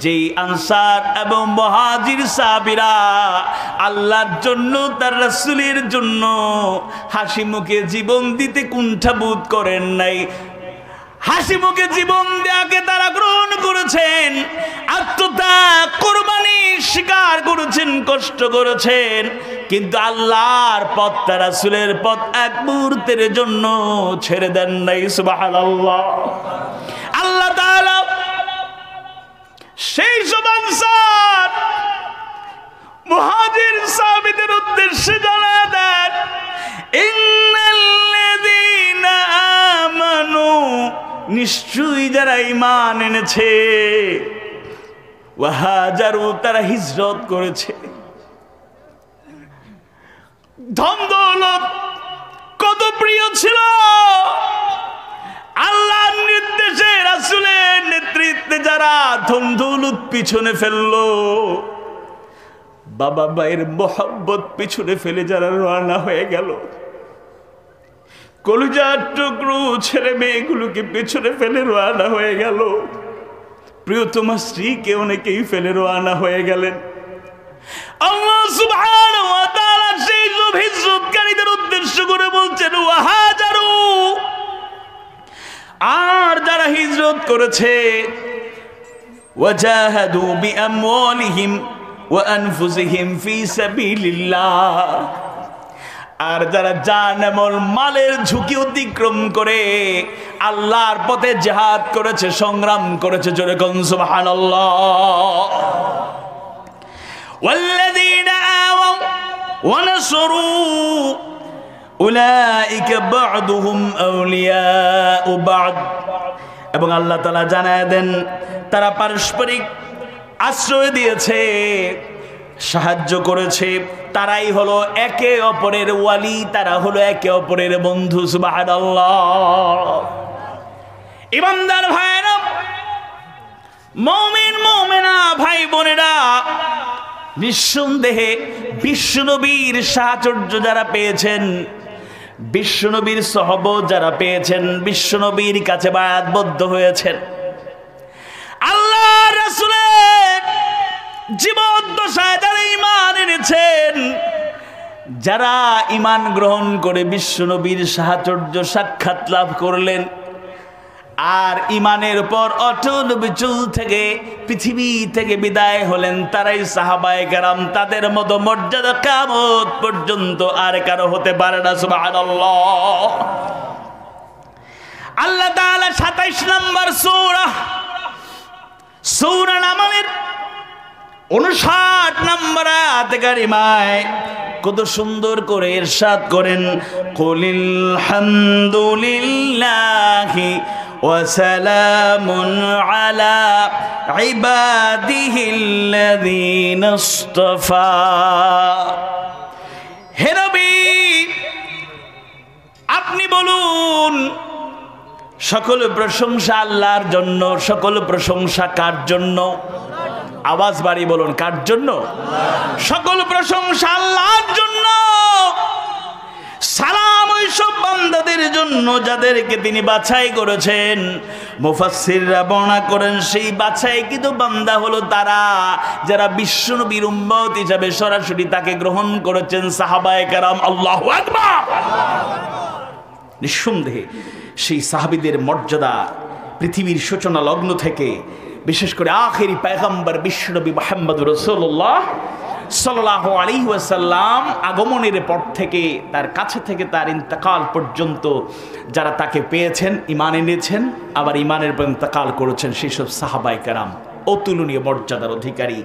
যেই আনসার এবং মুহাজির সাহাবীরা আল্লাহর জন্য তার রাসূলের জন্য হাসি মুখে জীবন দিতে কুণ্ঠাবোধ করেন নাই। হাসি মুখে জীবন দেওয়াকে তারা গ্রহণ করেছেন, আত্মত্যাগ কোরবানি স্বীকার করেছেন, কষ্ট করেছেন, কিন্তু আল্লাহর পথ তার রাসূলের পথ এক মুহূর্তের জন্য ছেড়ে দেন নাই। সুবহানাল্লাহ। আল্লাহ তাআলা সেই সব আনসার মুহাজির সাহাবীদের উদ্দেশ্যে জানায় দেন, ইন্নাল্লাযীনা আমানু, নিশ্চয়ই যারা ঈমান এনেছে, ওয়া হাজারু, তারা হিজরত করেছে। ধন দৌলত কত প্রিয় ছিল, আল্লাহর নির্দেশে রাসূলের নেতৃত্বে যারা ধন দৌলত পিছনে ফেললো, বাবা ভাইয়ের মোহাব্বত পিছনে ফেলে যারা রওনা হয়ে গেল, কলিজার টুকরো ছেলে মেয়েগুলোকে পেছনে ফেলে রওনা হয়ে গেল, প্রিয়তমা স্ত্রীকে অনেকেই ফেলে রওনা হয়ে গেলেন। আল্লাহ সুবহানাহু ওয়া তাআলা সেই সব হিজরতকারীদের উদ্দেশ্য করে বলছেন, ওয়া হাজারু, আর যারা হিজরত করেছে, ওয়াজাহাদু বিআমওয়ালিহিম ওয়া আনফুসিহিম ফি সাবিলিল্লাহ, আর যারা জান এবং মালের ঝুঁকি অতিক্রম করে আল্লাহর পথে জিহাদ করেছে, সংগ্রাম করেছে, জোরে কোন সুবহানাল্লাহ। ওয়াল্লাযীনা আওয়াউ ওয়া নাসরু উলাইকা বা'দুহুম আউলিয়াউ বা'দ, এবং আল্লাহ তাআলা জানায় দেন তারা পারস্পরিক আশ্রয় দিয়েছে, সাহায্য করেছে, তারাই হলো একে অপরের ওয়ালি, তারা হলো একে অপরের বন্ধু। সুবহানাল্লাহ। ইমানদার ভাইরা, মুমিন মুমিনা ভাই বোনেরা, নিঃসন্দেহে বিশ্বনবীর সাহচর্য যারা পেয়েছেন, বিশ্বনবীর সহবত যারা পেয়েছেন, বিশ্বনবীর কাছে বায়াতবদ্ধ হয়েছেন, আল্লাহ রাসূলের জীবদ্দশায় যারা ঈমান এনেছেন, যারা ঈমান গ্রহণ করে বিশ্বনবীর সাহচর্য সাক্ষাৎ লাভ করলেন, আর ঈমানের উপর অটল বিচল থেকে পৃথিবী থেকে বিদায় হলেন, তারাই সাহাবায়ে কেরাম। তাদের মতো মর্যাদা কিয়ামত পর্যন্ত আর কারো হতে পারে না। সুবহানাল্লাহ। আল্লাহ তাআলা ২৭ নম্বর সূরা নামলের ৫৯ নম্বর আয়াতে কারিমায় কত সুন্দর করে ইরশাদ করেন, কুলিল হামদুলিল্লাহি ওয়া সালামুন আলা ইবাদিহিল্লাযীনা ইসতাফা। হে নবী, আপনি বলুন সকল প্রশংসা আল্লাহর জন্য। সকল প্রশংসা কার জন্য? আওয়াজ বাড়ি বলুন, কার জন্য? সকল প্রশংসা আল্লাহর জন্য। সালাম ওই সব বান্দাদের জন্য যাদেরকে তিনি বাছাই করেছেন। মুফাসসিররা বর্ণনা করেন সেই বাছাইকৃত বান্দা হলো তারা যারা বিশ্বনবীর উম্মত হিসাবে সরাসরি তাকে গ্রহণ করেছেন, সাহাবায়ে কেরাম। আল্লাহু আকবার। নিঃসন্দেহে সেই সাহাবীদের মর্যাদা পৃথিবীর সূচনা লগ্ন থেকে, বিশেষ করে আখেরি পয়গম্বর বিশ্বনবী মুহাম্মদ রাসূলুল্লাহ সাল্লাল্লাহু আলাইহি ওয়াসাল্লাম আগমনের পর থেকে তার কাছে থেকে তার ইন্তেকাল পর্যন্ত যারা তাকে পেয়েছেন, ঈমান এনেছেন, আবার ঈমানের পর ইন্তেকাল করেছেন, সেই সব সাহাবায়ে কেরাম অতুলনীয় মর্যাদার অধিকারী,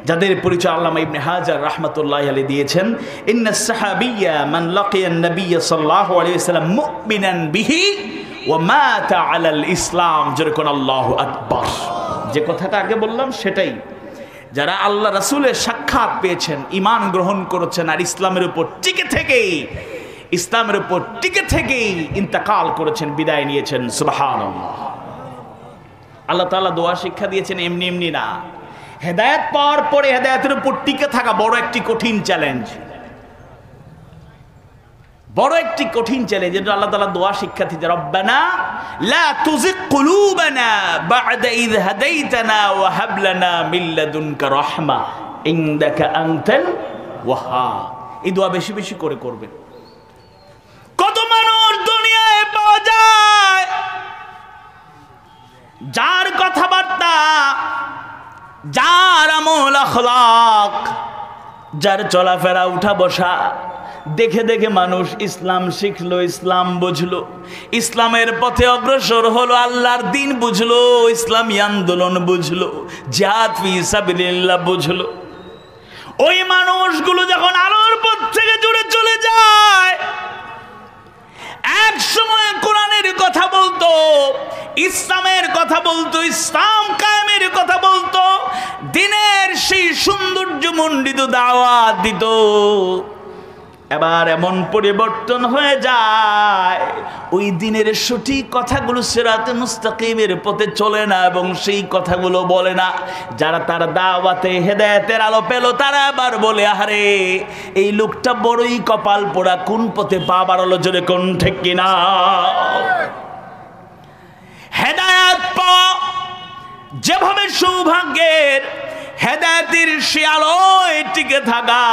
যাদের পরিচয় আল্লামা ইবনে হাজার রাহমাতুল্লাহি আলাইহি দিয়েছেন, ইন্নাস সাহাবিয়্যা মান লাকিয়ান নাবিয়্য সাল্লাল্লাহু আলাইহি ওয়াসাল্লাম মুমিনান বিহি ওয়া মাতা আলাল ইসলাম। যেরকম আল্লাহু আকবার, যে কথাটা আগে বললাম সেটাই। যারা আল্লাহ রাসূলের সাক্ষাৎ পেয়েছেন, ঈমান গ্রহণ করেছেন, আর ইসলামের উপর টিকে থেকেই ইন্তেকাল করেছেন, বিদায় নিয়েছেন। সুবহানাল্লাহ। আল্লাহ তাআলা দোয়া শিক্ষা দিয়েছেন এমনি এমনি না। হেদায়েত পাওয়ার পরে হেদায়েতের উপর টিকে থাকা বড় একটি কঠিন চ্যালেঞ্জ, যেটা আল্লাহ তাআলা দোয়া শিক্ষা দিয়েছে, রব্বানা লা তুযিগ কুলুবানা বা'দা ইয হাদাইতানা ওয়া হাব লানা মিন লাদুনকা রাহমা ইন্নাকা আনতাল ওয়াহ্হাব। এই দোয়া বেশি বেশি করে করবেন। কত মানুষ দুনিয়ায় পাওয়া যায়, যার কথাবার্তা, যার আমল আখলাক, যার চলাফেরা উঠা বসা দেখে দেখে মানুষ ইসলাম শিখলো, ইসলাম বুঝলো, ইসলামের পথে অগ্রসর হলো, আল্লাহর দ্বীন বুঝলো, ইসলামী আন্দোলন বুঝলো, জিহাদ ফি সাবিলিল্লাহ বুঝলো। ওই মানুষগুলো যখন আলোর পথ থেকে দূরে চলে যায়, এক সময় কোরআনের কথা বলতো, ইসলামের কথা বলতো, ইসলাম কায়েমের কথা বলতো, দ্বীনের সেই সৌন্দর্যমণ্ডিত দাওয়াত দিত, এবার এমন পরিবর্তন হয়ে যায়, ওই দিনের সঠিক কথাগুলো সিরাতে মুস্তাকিমের পথে চলে না এবং সেই কথাগুলো বলে না। যারা তার দাওয়াতে হেদায়েতের আলো পেল, তারা আবার বলে, আহারে এই লোকটা বড়ই কপাল পোড়া, কোন পথে পা বাড়ালো, জোরে কোন ঠিক কিনা। হেদায়েত পাওয়া যেভাবে সৌভাগ্যের, হেদায়েতের সে আলোয় টিকে থাকা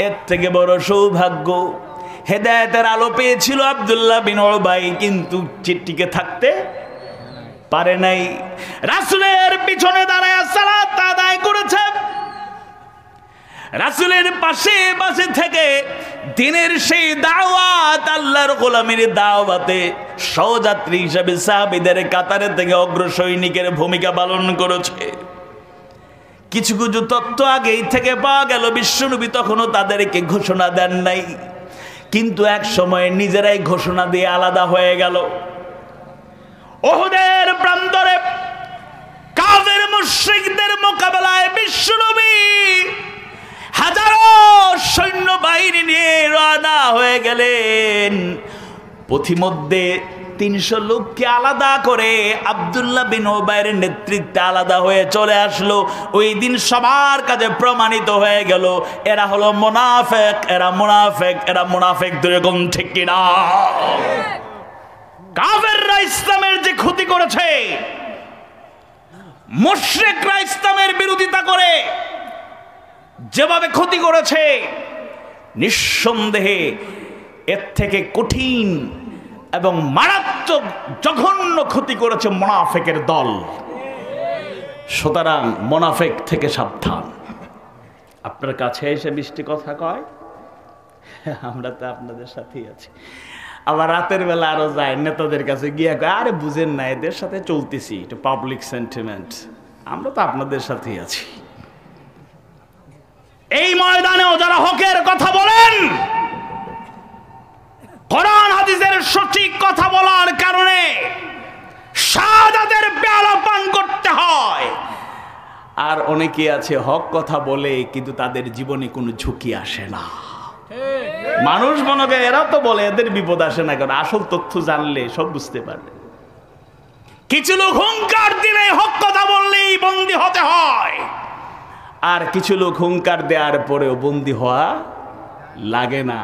এর থেকে বড় সৌভাগ্য। হেদায়েতের আলো পেয়েছিল আব্দুল্লাহ বিন উবাই, কিন্তু টিকে থাকতে পারে নাই। রাসূলের পিছনে দাঁড়ায় সালাত আদায় করেছে, রাসূলের পাশে থেকে দ্বীনের সেই দাওয়াত, আল্লাহর গোলামীর দাওয়াতে সহযাত্রী হিসেবে সাহাবীদের কাতারে থেকে অগ্রসৈনিকের ভূমিকা পালন করেছে। কিছু কিছু তথ্য আগেই থেকে পাওয়া গেল, বিশ্বনবী তখনও তাদেরকে ঘোষণা দেন নাই, কিন্তু এক সময় নিজেরাই ঘোষণা দিয়ে আলাদা হয়ে গেল। উহুদের প্রান্তরে কাফের মুশরিকদের মোকাবেলায় বিশ্বনবী হাজারো সৈন্যবাহিনী নিয়ে রওনা হয়ে গেলেন। পথিমধ্যে 300 লোককে আলাদা করে আব্দুল্লাহ বিন উবাইয়ের নেতৃত্বে আলাদা হয়ে চলে আসলো। ওই দিন সবার কাছে প্রমাণিত হয়ে গেল, এরা হলো মুনাফিক, এরা মুনাফিক। দুরকম ঠিক কিনা? কাফেররা ইসলামের যে ক্ষতি করেছে, মুশরিকরা ইসলামের বিরোধিতা করে যেভাবে ক্ষতি করেছে, নিঃসন্দেহে এর থেকে কঠিন এবং মারাত্মক জঘন্য ক্ষতি করেছে মুনাফিকের দল। সুতরাং মুনাফিক থেকে সাবধান। আপনার কাছে এসে মিষ্টি কথা কয়, আমরা তো আপনাদের সাথেই আছি। আবার রাতের বেলা আরো যায় নেতাদের কাছে গিয়ে কয়, আরে বুঝেন না, এদের সাথে চলতেছি, একটু পাবলিক সেন্টিমেন্ট, আমরা তো আপনাদের সাথেই আছি। এই ময়দানেও যারা হকের কথা বলেন, কোরআন হাদিসের সঠিক কথা বলার কারণে শাহাদাতের পেয়ালা পান করতে হয়। আর অনেকে আছে হক কথা বলে, কিন্তু তাদের জীবনে কোনো ঝুঁকি আসে না। মানুষ মনে করে এরা তো বলে, এদের বিপদ আসে না, কারণ আসল তথ্য জানলে সব বুঝতে পারবে। কিছু লোক হুঙ্কার দিলে, হক কথা বললেই বন্দী হতে হয়, আর কিছু লোক হুঙ্কার দেওয়ার পরেও বন্দী হওয়া লাগে না।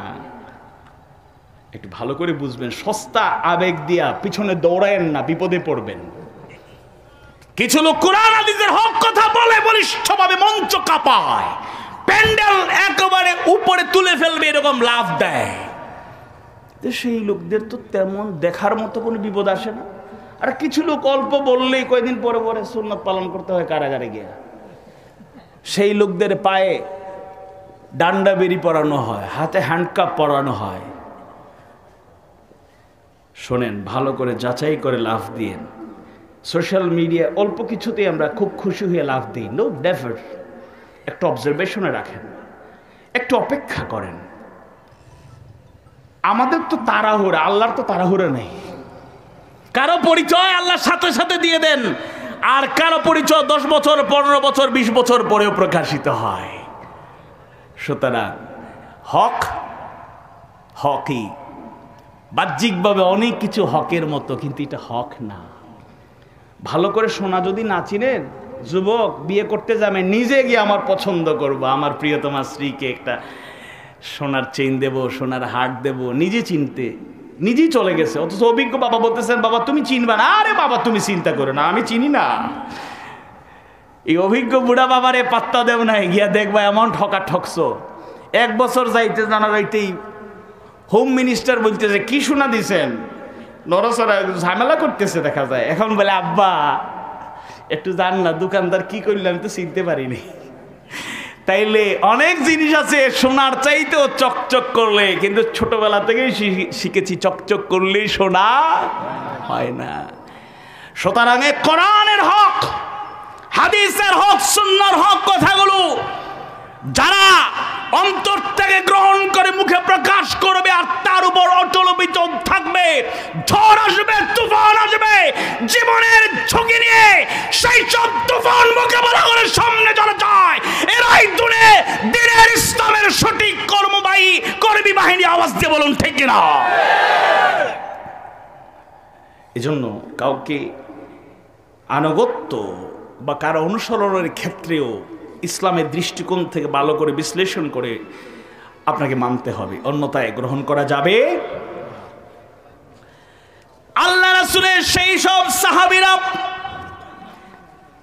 একটু ভালো করে বুঝবেন, সস্তা আবেগ দিয়া পিছনে দৌড়ায়েন না, বিপদে পড়বেন। কিছু লোক কোরআন হাদিসের হক কথা বলে বলিষ্ঠভাবে মঞ্চ কাঁপায়, প্যান্ডেল একেবারে উপরে তুলে ফেলবে এরকম লাফ দেয়। সেই লোকদের তো তেমন দেখার মতো কোনো বিপদ আসে না। আর কিছু লোক অল্প বললেই কয়েকদিন পরে পরে সুন্নাত পালন করতে হয় কারাগারে গিয়ে। সেই লোকদের পায়ে ডান্ডা বেরি পরানো হয়, হাতে হ্যান্ডকাপ পরানো হয়। শোনেন, ভালো করে যাচাই করে লাফ দিয়েন। সোশ্যাল মিডিয়া অল্প কিছুতেই আমরা খুব খুশি হয়ে লাভ দিই। No, never. একটু অবজারভেশনে রাখেন, একটু অপেক্ষা করেন। আমাদের তো তাড়াহুড়া, আল্লাহর তো তাড়াহুড়া নেই। কারো পরিচয় আল্লাহর সাথে সাথে দিয়ে দেন, আর কারো পরিচয় 10 বছর, 15 বছর, 20 বছর পরেও প্রকাশিত হয়। সুতরাং হক হকই, বাহ্যিকভাবে অনেক কিছু হকের মতো, কিন্তু এটা হক না। ভালো করে সোনা যদি না চিনেন, যুবক বিয়ে করতে যাবে, নিজে গিয়ে আমার পছন্দ করবো, আমার প্রিয়তমা স্ত্রীকে একটা সোনার চেইন দেব, সোনার হাট দেব, নিজে চিনতে নিজেই চলে গেছে। অথচ অভিজ্ঞ বাবা বলতেছেন, বাবা তুমি চিনবা না। আরে বাবা তুমি চিন্তা করো না, আমি চিনি না। এই অভিজ্ঞ বুড়া বাবারে পাত্তা দেব না, গিয়া দেখবা এমন ঠকা ঠকছো। 1 বছর যাইতে জানা যাইতেই হোম মিনিস্টার বলতেছে, কি সোনা দিছেন? নরসরা ঝামেলা করতেছে দেখা যায়। এখন বলে, আব্বা একটু জান না দোকানদার কি করলে আমি তো চিনতে পারিনি। তাইলে অনেক জিনিস আছে সোনার চাইতেও চকচক করলে, কিন্তু ছোটবেলা থেকেই শিখেছি চকচক করলেই সোনা হয় না। সুতরাং কোরআনের হক, হাদিসের হক, সুন্নাহর হক কথাগুলো যারা অন্তর থেকে গ্রহণ করে মুখে প্রকাশ করবে, আর তার উপর অটল অবিচল থাকবে, ঝড় আসবে, তুফান আসবে, জীবনের ঝুঁকি নিয়ে সেই সব তুফান মোকাবেলা করে সামনে চলে যায়, এরাই দিনের ইসলামের সঠিক কর্মী বাহিনী। আওয়াজ দিয়ে বলুন ঠিক কিনা? এজন্য কাউকে আনুগত্য বা কারো অনুসরণের ক্ষেত্রেও ইসলামের দৃষ্টিকোণ থেকে ভালো করে বিশ্লেষণ করে আপনাকে মানতে হবে, অন্যথায় গ্রহণ করা যাবে। আল্লাহ রাসূলের সেই সব সাহাবীরা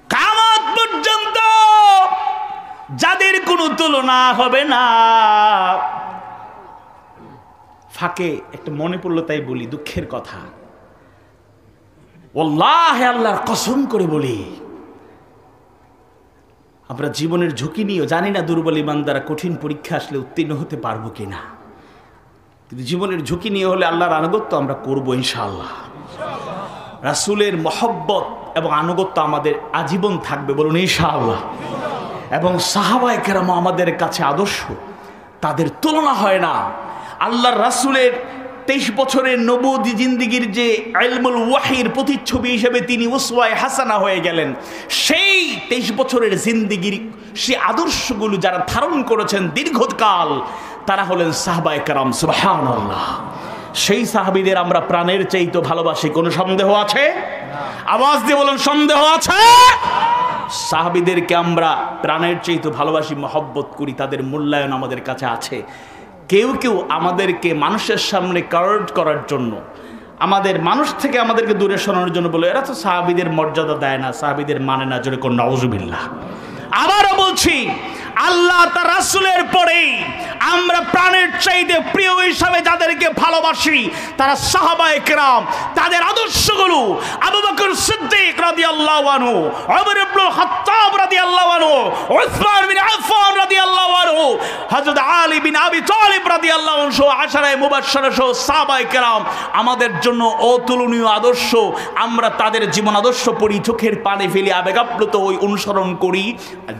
কিয়ামত পর্যন্ত যাদের কোনো তুলনা হবে না। ফাঁকে একটা মনে পড়লো তাই বলি, দুঃখের কথা। ওয়াল্লাহি আল্লাহর কসম করে বলি, আমরা জীবনের ঝুঁকি নিয়েও জানি না দুর্বল ইমানদারা কঠিন পরীক্ষা আসলে উত্তীর্ণ হতে পারবো কিনা, কিন্তু জীবনের ঝুঁকি নিয়ে হলে আল্লাহর আনুগত্য আমরা করবো ইনশাআল্লাহ। রাসূলের মহব্বত এবং আনুগত্য আমাদের আজীবন থাকবে, বলুন ইনশাআল্লাহ। এবং সাহাবায়ে কেরাম আমাদের কাছে আদর্শ, তাদের তুলনা হয় না। আল্লাহর রাসূলের 23 বছরের নবুয়ী জিন্দেগীর যে ইলমুল ওয়াহির প্রতিচ্ছবি হিসেবে তিনি উসওয়ায়ে হাসানা হয়ে গেলেন, সেই 23 বছরের জিন্দেগীর সেই আদর্শগুলো যারা ধারণ করেছেন দীর্ঘকাল, তারা হলেন সাহাবায়ে কেরাম। সুবহানাল্লাহ। সেই সাহাবীদের আমরা প্রাণের চাইতে ভালোবাসি, কোনো সন্দেহ আছে? আওয়াজ দিয়ে বলুন, সন্দেহ আছে? সাহাবীদেরকে আমরা প্রাণের চাইতে ভালোবাসি, মহব্বত করি, তাদের মূল্যায়ন আমাদের কাছে আছে। কেউ কেউ আমাদেরকে মানুষের সামনে কার্ড করার জন্য, আমাদের মানুষ থেকে আমাদেরকে দূরে সরানোর জন্য বলে, এরা তো সাহাবীদের মর্যাদা দেয় না, সাহাবীদের মানে না। জোরে কোন নাউজুবিল্লাহ। আবারও বলছি, আল্লাহ তার রাসূলের পরেই আমরা প্রাণের চাইতে প্রিয় হিসাবে যাদেরকে ভালোবাসি তারা সাহাবায়ে কেরাম। তাদের আদর্শগুলো আবু বকর সিদ্দিক রাদিয়াল্লাহু আনহু, ওমর ইবনে খাত্তাব রাদিয়াল্লাহু আনহু, উসমান বিন আফফান রাদিয়াল্লাহু আনহু, হযরত আলী বিন আবি তালিব রাদিয়াল্লাহু আনহু, আশারায়ে মুবাশশারা সহ সাহাবায়ে কেরাম আমাদের জন্য অতুলনীয় আদর্শ। আমরা তাদের জীবন আদর্শ পড়ি, চোখের পানি ফেলি, আবেগাপ্লুত ওই অনুসরণ করি।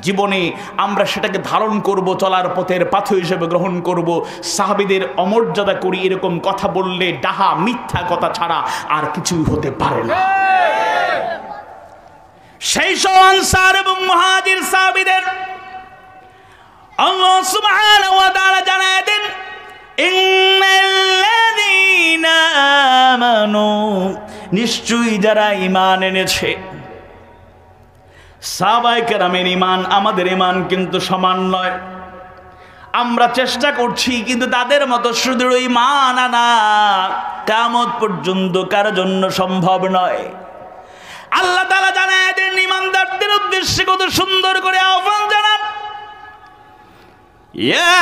জীবনে আমরা সেটাকে ধারণ করব, চলার পথের পাথর হিসেবে গ্রহণ করব। সাহাবীদের অমর্যাদা করি, এরকম কথা বললে ডাহা মিথ্যা কথা ছাড়া আর কিছুই হতে পারে না। সেই সব আনসার এবং মুহাজির সাহাবীদের আল্লাহ সুবহানাহু ওয়া তাআলা জানায় দেন, ইন্নাল্লাযীনা আমানু, নিশ্চয়ই যারা ঈমান এনেছে। সাহাবায়ে কেরামের ঈমান আমাদের ঈমান কিন্তু সমান নয়। আমরা চেষ্টা করছি, কিন্তু তাদের মতো সুদৃঢ় ঈমান আনা কিয়ামত পর্যন্ত কারো জন্য সম্ভব নয়। আল্লাহ তাআলা জানায় দেন, ঈমানদারদের উদ্দেশ্যে কত সুন্দর করে আহ্বান জানান, ইয়া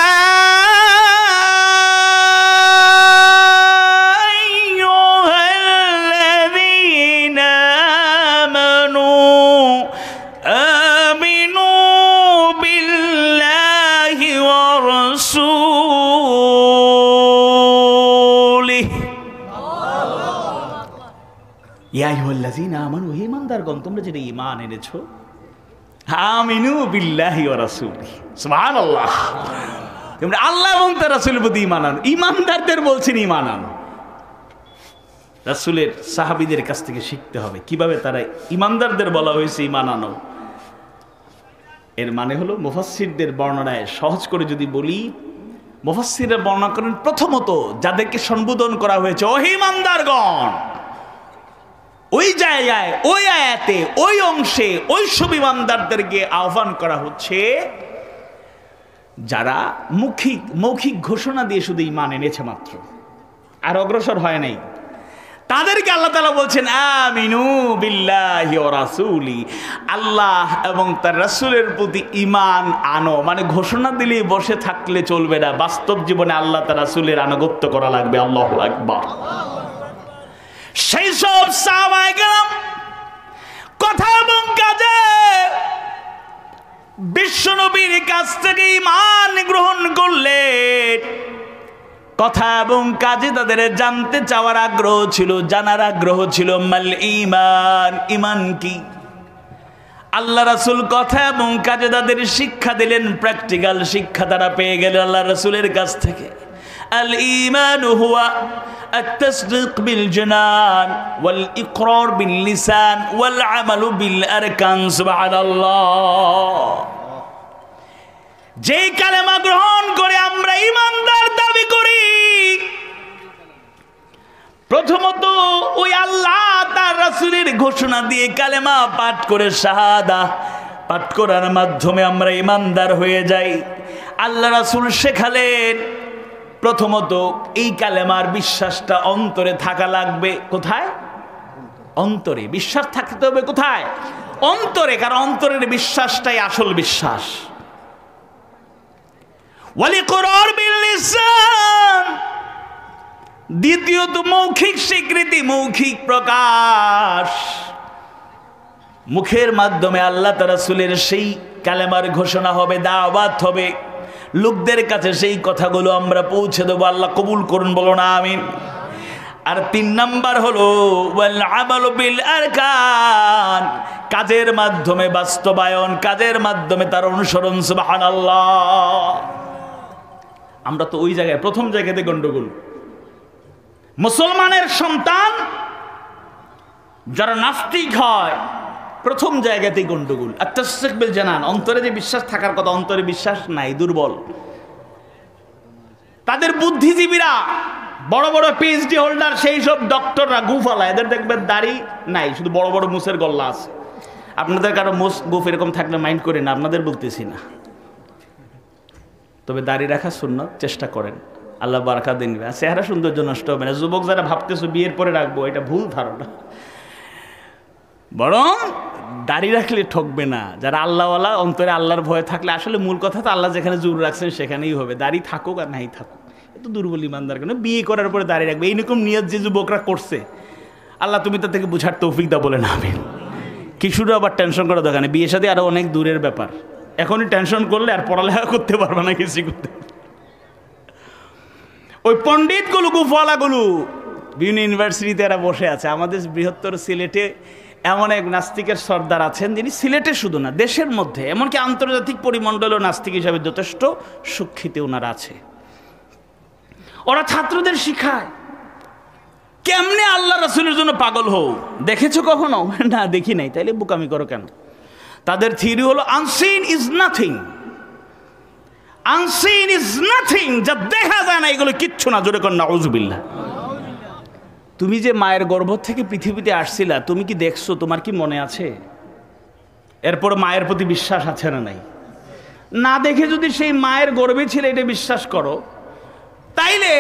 ইয়া আইয়ুহাল্লাযীনা আমানু, হে ঈমানদারগণ তোমরা যেটা ঈমান এনেছো, আমিনু বিল্লাহি ওয়া রাসূলিহি, সুবহানাল্লাহ। তোমরা আল্লাহ এবং তার রাসূলের প্রতি ঈমান আনো। ঈমানদারদের বলছেন ঈমান আনো। রাসূলের সাহাবীদের কাছ থেকে শিখতে হবে কিভাবে তারা ঈমানদারদের বলা হয়েছে ঈমান আনো। এর মানে হলো মুফাসসিরদের বর্ণনায় সহজ করে যদি বলি, মুফাসসিররা বর্ণনা করেন প্রথমত যাদেরকে সম্বোধন করা হয়েছে ও ঈমানদারগণ, ওই জায়গায় ওই আয়াতে ওই অংশে ওই সব ঈমানদারদেরকে আহ্বান করা হচ্ছে যারা মৌখিক ঘোষণা দিয়ে শুধু ঈমান এনেছে মাত্র, আর অগ্রসর হয় নাই। তাদেরকে আল্লাহ তাআলা বলছেন আমিনু বিল্লাহি ওয়া রাসূলি, আল্লাহ এবং তার রাসূলের প্রতি ঈমান আনো। মানে ঘোষণা দিলে বসে থাকলে চলবে না, বাস্তব জীবনে আল্লাহ তার রাসূলের আনুগত্য করা লাগবে। আল্লাহু আকবার। সেই সব সাহাবায়ে কেরাম কথা এবং কাজে বিশ্বনবীর কাছ থেকে ঈমান গ্রহণ করলেন। কথা এবং কাজে তাদের জানতে চাওয়ার আগ্রহ ছিল, জানার আগ্রহ ছিল। মাল ঈমান, ঈমান কি? আল্লাহ রাসূল কথা এবং কাজে তাদের শিক্ষা দিলেন, প্র্যাকটিক্যাল শিক্ষা তারা পেয়ে গেল আল্লাহ রাসূলের কাছ থেকে। আল ঈমান হুয়া التصديق بالجنان والإقرار باللسان والعمل بالأركان سبحان الله। যে কালেমা গ্রহণ করে আমরা ঈমানদার দাবি করি, প্রথমত ওই আল্লাহ তার রাসূলের ঘোষণা দিয়ে কালেমা পাঠ করে শাহাদা পাঠ করার মাধ্যমে আমরা ঈমানদার হয়ে যাই। আল্লাহ রাসূল শেখালেন প্রথমত এই কালেমার বিশ্বাসটা অন্তরে থাকা লাগবে। কোথায়? অন্তরে। বিশ্বাস থাকতে হবে কোথায়? অন্তরে। কারণ অন্তরের বিশ্বাসটাই আসল বিশ্বাস। ওয়াল ইকরার বিল লিসান, দ্বিতীয়ত মৌখিক স্বীকৃতি, মৌখিক প্রকাশ। মুখের মাধ্যমে আল্লাহ তার রাসূলের সেই কালেমার ঘোষণা হবে, দাওয়াত হবে, লোকদের কাছে সেই কথাগুলো আমরা পৌঁছে দেবো। আল্লাহ কবুল করুন, বলো না আমিন। আর 3 নাম্বার হলো ওয়াল আমালু বিল আরকান, কাজের মাধ্যমে বাস্তবায়ন, কাজের মাধ্যমে তার অনুসরণ। সুবহানাল্লাহ। আমরা তো ওই জায়গায় প্রথম জায়গাতে গন্ডগোল। মুসলমানের সন্তান যারা নাস্তিক হয় প্রথম জায়গাতেই গন্ডগোল। আত-তাসদীক বিল জানান, অন্তরে যে বিশ্বাস থাকার কথা অন্তরে বিশ্বাস নাই, দুর্বল। তাদের বুদ্ধিজীবীরা বড় বড় পিএইচডি হোল্ডার, সেই সব ডক্টররা গুফালা, এদের দেখবেন দাড়ি নাই, শুধু বড় বড় মুসের গল্লা আছে। আপনাদের কারো মুস গুফ এরকম থাকলে মাইন্ড করেন না, আপনাদের বলতেছি না। তবে দাড়ি রাখা সুন্নাত, চেষ্টা করেন, আল্লাহ বারাকা দিন। চেহারা সৌন্দর্য নষ্ট হবে না। যুবক যারা ভাবতেছো বিয়ের পরে রাখবো, এটা ভুল ধারণা। বরং দাড়ি রাখলে ঠকবে না। যারা আল্লাহওয়ালা, অন্তরে আল্লাহর ভয় থাকলে, আসলে মূল কথা তো আল্লাহ যেখানে জোর রাখছেন সেখানেই হবে। দাড়ি থাকুক আর নাই থাকুক, এত দুর্বল ইমানদার কেন? বিয়ে করার পরে দাড়ি রাখবে, এইরকম নিয়ত যে যুবকরা করছে, আল্লাহ তুমি তার থেকে বুঝার তৌফিক দাও, বলে না আমিন। কিশোররা আবার টেনশন করা দরকার নেই, বিয়ে সাথে আরো অনেক দূরের ব্যাপার। এখনই টেনশন করলে আর পড়ালেখা করতে পারবে না, কিছু করতে। ওই পণ্ডিতগুলো, গুফওয়ালাগুলো বিভিন্ন ইউনিভার্সিটিতে এরা বসে আছে। আমাদের বৃহত্তর সিলেটে এমন এক নাস্তিকের সর্দার আছেন, যিনি সিলেটে শুধু না দেশের মধ্যে এমনকি আন্তর্জাতিক পরিমণ্ডলেও নাস্তিক হিসাবে যথেষ্ট সুখ্যাতি ওনার আছে। ওরা ছাত্রদের শিখায় কেমনে আল্লাহ রাসূলের জন্য পাগল হও। দেখেছো কখনো? না, দেখি নাই। তাইলে বোকামি করো কেন? তাদের থিওরি হলো unseen is nothing, unseen is nothing, যা দেখা যায় না এগুলো কিচ্ছু না। জোরে কর নাউযুবিল্লাহ। তুমি যে মায়ের গর্ভ থেকে পৃথিবীতে আসছিলা, তুমি কি দেখছো? তোমার কি মনে আছে? এরপর মায়ের প্রতি বিশ্বাস আছে না নাই? না দেখে যদি সেই মায়ের গর্ভে ছিল এটা বিশ্বাস করো, তাইলে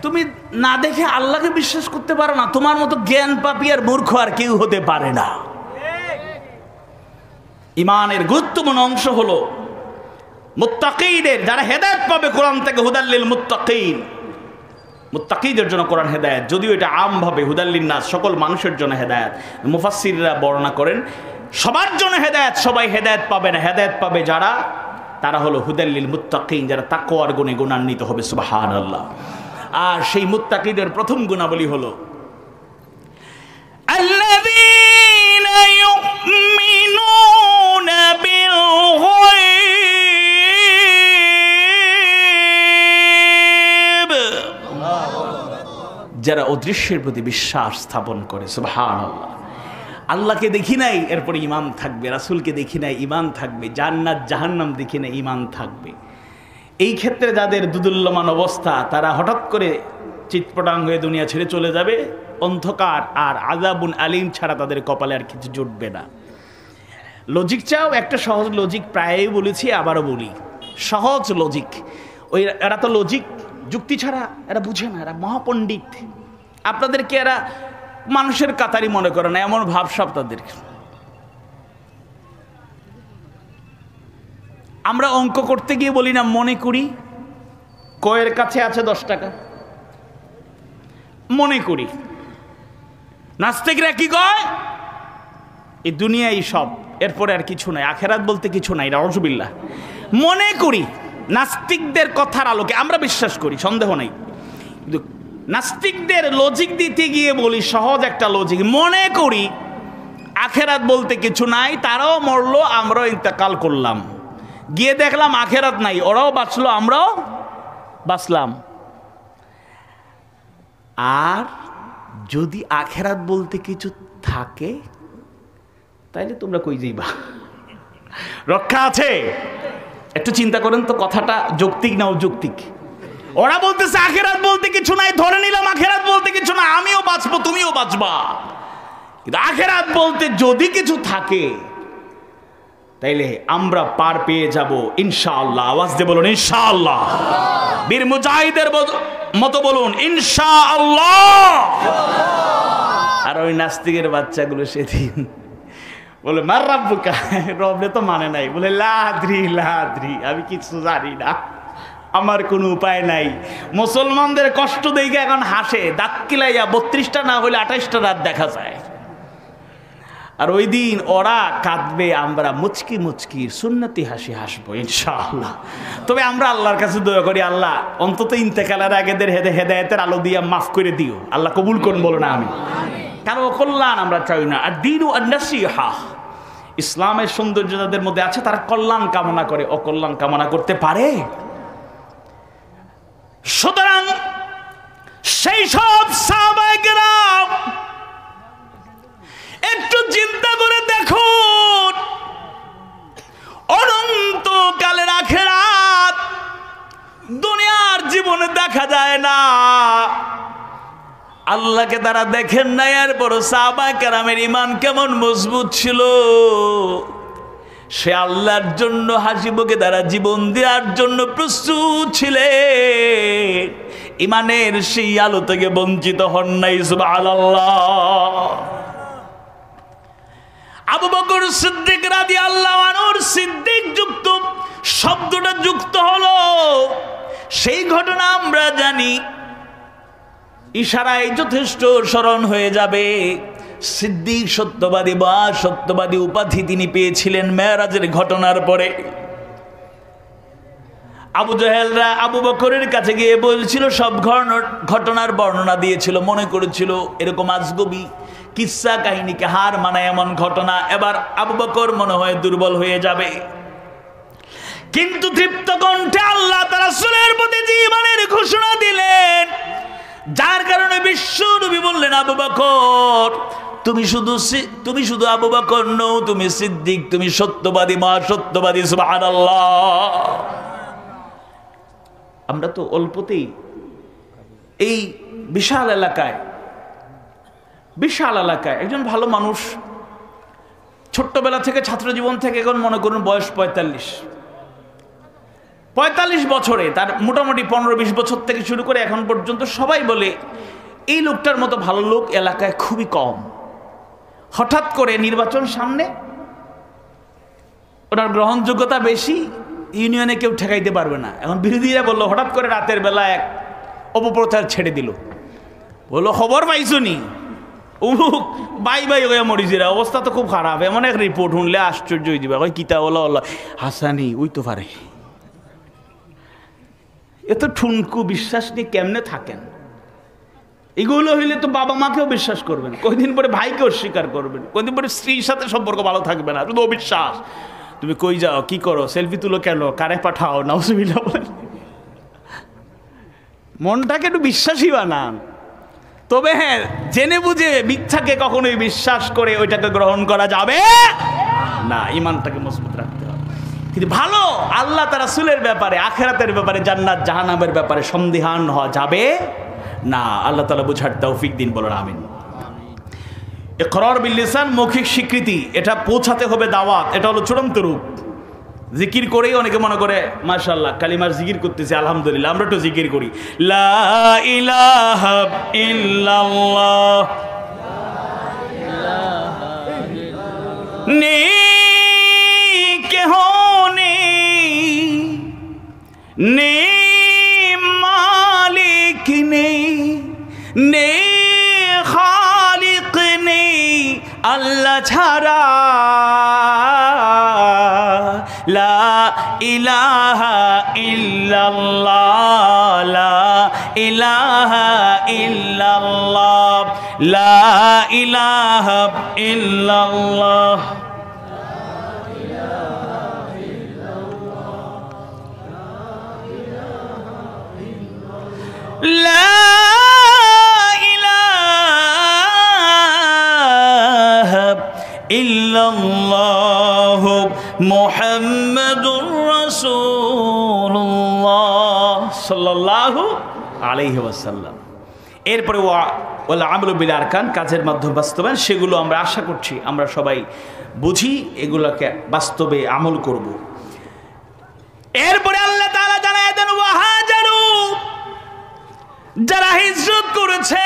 তুমি না দেখে আল্লাহকে বিশ্বাস করতে পারো না। তোমার মতো জ্ঞান পাপী আর মূর্খ আর কেউ হতে পারে না। ঈমানের গুরুত্বপূর্ণ অংশ হলো মুত্তাকিদের, যারা হেদায়েত পাবে কোরআন থেকে, হুদাল্লিল মুত্তাকিন, মুত্তাকিদের জন্য কোরআন হেদায়েত। যদিও এটা আমভাবে হুদাল্লিন নাস, সকল মানুষের জন্য হেদায়েত। মুফাসসিররা বর্ণনা করেন সবার জন্য হেদায়েত, সবাই হেদায়েত পাবে না। হেদায়েত পাবে যারা, তারা হলো হুদাল্লিল মুত্তাকিন, যারা তাকওয়ার গুণে গুণান্বিত হবে। সুবহানাল্লাহ। আর সেই মুত্তাকিদের প্রথম গুণাবলী হলো আল্লাযীনা ইউমিনুনা বিল গায়ব, যারা অদৃশ্যের প্রতি বিশ্বাস স্থাপন করে। সুবহানাল্লাহ। আল্লাহকে দেখি নাই, এরপরে ঈমান থাকবে। রাসূলকে দেখি নাই, ঈমান থাকবে। জান্নাত জাহান্নাম দেখি নাই, ঈমান থাকবে। এই ক্ষেত্রে যাদের দুদুল্যমান অবস্থা, তারা হঠাৎ করে চিৎপটাং হয়ে দুনিয়া ছেড়ে চলে যাবে। অন্ধকার আর আযাবুন আলিম ছাড়া তাদের কপালে আর কিছু জুটবে না। লজিক চাও, একটা সহজ লজিক প্রায়ই বলেছি, আবারও বলি, সহজ লজিক। ওই এরা তো লজিক যুক্তি ছাড়া এরা বুঝে না, এরা মহাপণ্ডিত। আপনাদেরকে এরা মানুষের কাতারি মনে করে না, এমন ভাবসাব তাদের। আমরা অঙ্ক করতে গিয়ে বলি না, মনে করি কয়ের কাছে আছে 10 টাকা, মনে করি। নাস্তিকরা কি কয়? এই দুনিয়াই সব, এরপরে আর কিছু নাই, আখেরাত বলতে কিছু নাই, নাউজুবিল্লাহ। মনে করি। নাস্তিকদের কথার আলোকে আমরা বিশ্বাস করি, সন্দেহ নাই, কিন্তু নাস্তিকদের লজিক দিতে গিয়ে বলি সহজ একটা লজিক, মনে করি আখেরাত বলতে কিছু নাই, তারাও মরলো, আমরাও ইন্তেকাল করলাম, গিয়ে দেখলাম আখেরাত নাই, ওরাও বাঁচলো, আমরাও বাঁচলাম। আর যদি আখেরাত বলতে কিছু থাকে, তাইলে তোমরা কই যাইবা? রক্ষা আছে? একটু চিন্তা করেন তো, কথাটা যৌক্তিক না অযৌক্তিক? ওরা বলতেছে আখেরাত বলতে কিছু নাই, ধরে নিলাম আখেরাত বলতে কিছু না, আমিও বাঁচবো, তুমিও বাঁচবা। কিন্তু আখেরাত বলতে যদি কিছু থাকে, তাইলে আমরা পার পেয়ে যাব ইনশাআল্লাহ। আওয়াজ দিয়ে বলুন ইনশাআল্লাহ। বীর মুজাহিদের মতো বলুন ইনশাআল্লাহ। আর ওই নাস্তিকের বাচ্চাগুলো সেদিন বলে মার রাব্বুকা, রবে তো মানে নাই, বলে লাদ্রি লাদ্রি, আমি কিছু জানি না, আমার কোনো উপায় নাই। মুসলমানদের কষ্ট দেখে এখন হাসে, দাঁত কিলাইয়া 32টা না হলে 28টা রাত দেখা যায়। আর ওই দিন ওরা কাঁদবে, আমরা মুচকি মুচকি সুন্নতি হাসি হাসবো ইনশাআল্লাহ। তবে আমরা আল্লাহর কাছে দোয়া করি, আল্লাহ অন্তত ইন্তেকালের আগেদের হেদায়েতের আলো দিয়ে মাফ করে দিও, আল্লাহ কবুল করুন, বলো না আমি। কারণ কল্যাণ আমরা চাই না। আর দিন ও নাসিহা, ইসলামের সৌন্দর্য যাদের মধ্যে আছে তারা কল্যাণ কামনা করে, অকল্যাণ কামনা করতে পারে? সুতরাং সেই সব সাহাবায়ে কেরাম একটু চিন্তা করে দেখুন, অনন্তকালের আখিরাত দুনিয়ার জীবনে দেখা যায় না। আল্লাহকে তারা দেখেন না, এরপর সাহাবায়ে কেরামের ঈমান কেমন মজবুত ছিল। সে আল্লাহর জন্য হাসিবকে তারা জীবন দেওয়ার জন্য প্রস্তুত ছিলেন। ঈমানের সেই আলো থেকে বঞ্চিত হন নাই। সুবহানাল্লাহ। আবু বকর সিদ্দিক রাদিয়াল্লাহু আনহুর সিদ্দিক যুক্ত শব্দটা যুক্ত হলো, সেই ঘটনা আমরা জানি, ইশারায় যথেষ্ট স্মরণ হয়ে যাবে। সিদ্দিক সত্যবাদী বা সত্যবাদী উপাধি তিনি পেয়েছিলেন মেরাজের ঘটনার পরে। আবু জাহেলরা আবু বকরের কাছে গিয়ে বলছিল, সব ঘটনার বর্ণনা দিয়েছিল, মনে করেছিল এরকম আজগবি কিসসা কাহিনীকে হার মানায় এমন ঘটনা এবার আবু বকর মনে হয় দুর্বল হয়ে যাবে। কিন্তু তৃপ্ত কণ্ঠে আল্লাহ তাআলা রাসূলের প্রতি ঈমানের ঘোষণা দিলেন, যার কারণে বিশ্ব নবী বললেন, আবু বকর তুমি শুধু আবু বকর নও, তুমি সিদ্দিক, তুমি সত্যবাদী, মহাসত্যবাদী। সুবহানাল্লাহ। আমরা তো অল্পতেই এই বিশাল এলাকায় একজন ভালো মানুষ, ছোট্টবেলা থেকে ছাত্র জীবন থেকে এখন মনে করুন বয়স 45 বছরে, তার মোটামুটি 15-20 বছর থেকে শুরু করে এখন পর্যন্ত সবাই বলে এই লোকটার মতো ভালো লোক এলাকায় খুবই কম। হঠাৎ করে নির্বাচন সামনে, ওনার গ্রহণযোগ্যতা বেশি, ইউনিয়নে কেউ ঠেকাইতে পারবে না। এখন বিরোধীরা বললো, হঠাৎ করে রাতের বেলা এক অপপ্রচার ছেড়ে দিল, বললো খবর পাইছনি উমুক বাই হয়ে মরিজিরা, অবস্থা তো খুব খারাপ, এমন এক রিপোর্ট শুনলে আশ্চর্য হয়ে যাবে। কিতা ওলা হাসানি ওই তো পারে, এত ঠুনকু বিশ্বাস নিয়ে কেমনে থাকেন? এগুলো হইলে তো বাবা মাকেও বিশ্বাস করবেন, কয়দিন পরে ভাইকে অস্বীকার করবেন, কয়দিন পরে স্ত্রীর সাথে সম্পর্ক ভালো থাকবে না, শুধু অবিশ্বাস। তুমি কই যাও, কি করো, সেলফি তুলো কেন, কারে পাঠাও, নাউজুবিল্লাহ বলেন। মনটাকে একটু বিশ্বাসী বানান। তবে হ্যাঁ, জেনে বুঝে মিথ্যাকে কখনোই বিশ্বাস করে ওইটাকে গ্রহণ করা যাবে না, ইমানটাকে মজবুত রাখতে হবে। কিন্তু ভালো আল্লাহ তার রাসূলের ব্যাপারে, আখিরাতের ব্যাপারে, জান্নাত জাহান্নামের ব্যাপারে সন্দিহান হওয়া যাবে না। আল্লাহ তাআলা বুঝার তৌফিক দিন, বলেন আমিন। ইকরার বিল লিসান, মৌখিক স্বীকৃতি, এটা পৌঁছাতে হবে দাওয়াত, এটা হলো চূড়ান্ত রূপ। জিকির করেই অনেকে মনে করে মাশাআল্লাহ কালিমার জিকির করতেছি, আলহামদুলিল্লাহ, আমরা একটু জিকির করি, লা ইলাহা ইল্লাল্লাহ, নেই কেহ নেই মালিক নেই খালিক নেই আল্লাহ ছাড়া, লা ইলাহা ইল্লাল্লাহ, লা ইলাহা ইল্লাল্লাহ, লা ইলাহা ইল্লাল্লাহ। লা ইলাহা ইল্লাল্লাহ মুহাম্মাদুর রাসূলুল্লাহ সাল্লাল্লাহু আলাইহি ওয়াসাল্লাম। এরপরে ওয়াল আমালু বিল আরকান, কাজের মাধ্যমে বাস্তবায়ন, সেগুলো আমরা আশা করছি আমরা সবাই বুঝি, এগুলোকে বাস্তবে আমল করব। এরপরে আল্লাহ তাআলা জানায় দেন ওয়াহাজারু, যারা হিজরত করেছে।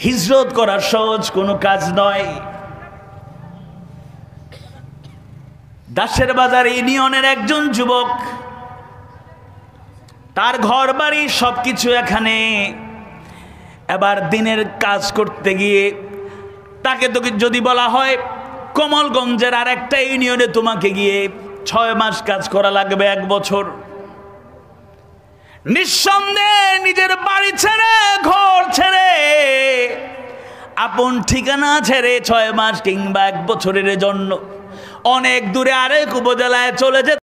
হিজরত করা সহজ কোনো কাজ নয়। দাসের বাজার ইউনিয়নের একজন যুবক, তার ঘর বাড়ি সবকিছু এখানে, এবার দিনের কাজ করতে গিয়ে তাকে তো যদি বলা হয় কমলগঞ্জের আর একটা ইউনিয়নে তোমাকে গিয়ে 6 মাস কাজ করা লাগবে, 1 বছর, নিঃসন্দেহে নিজের বাড়ি ছেড়ে, ঘর ছেড়ে, আপন ঠিকানা ছেড়ে 6 মাস কিংবা 1 বছরের জন্য অনেক দূরে আরেক উপজেলায় চলে যেতে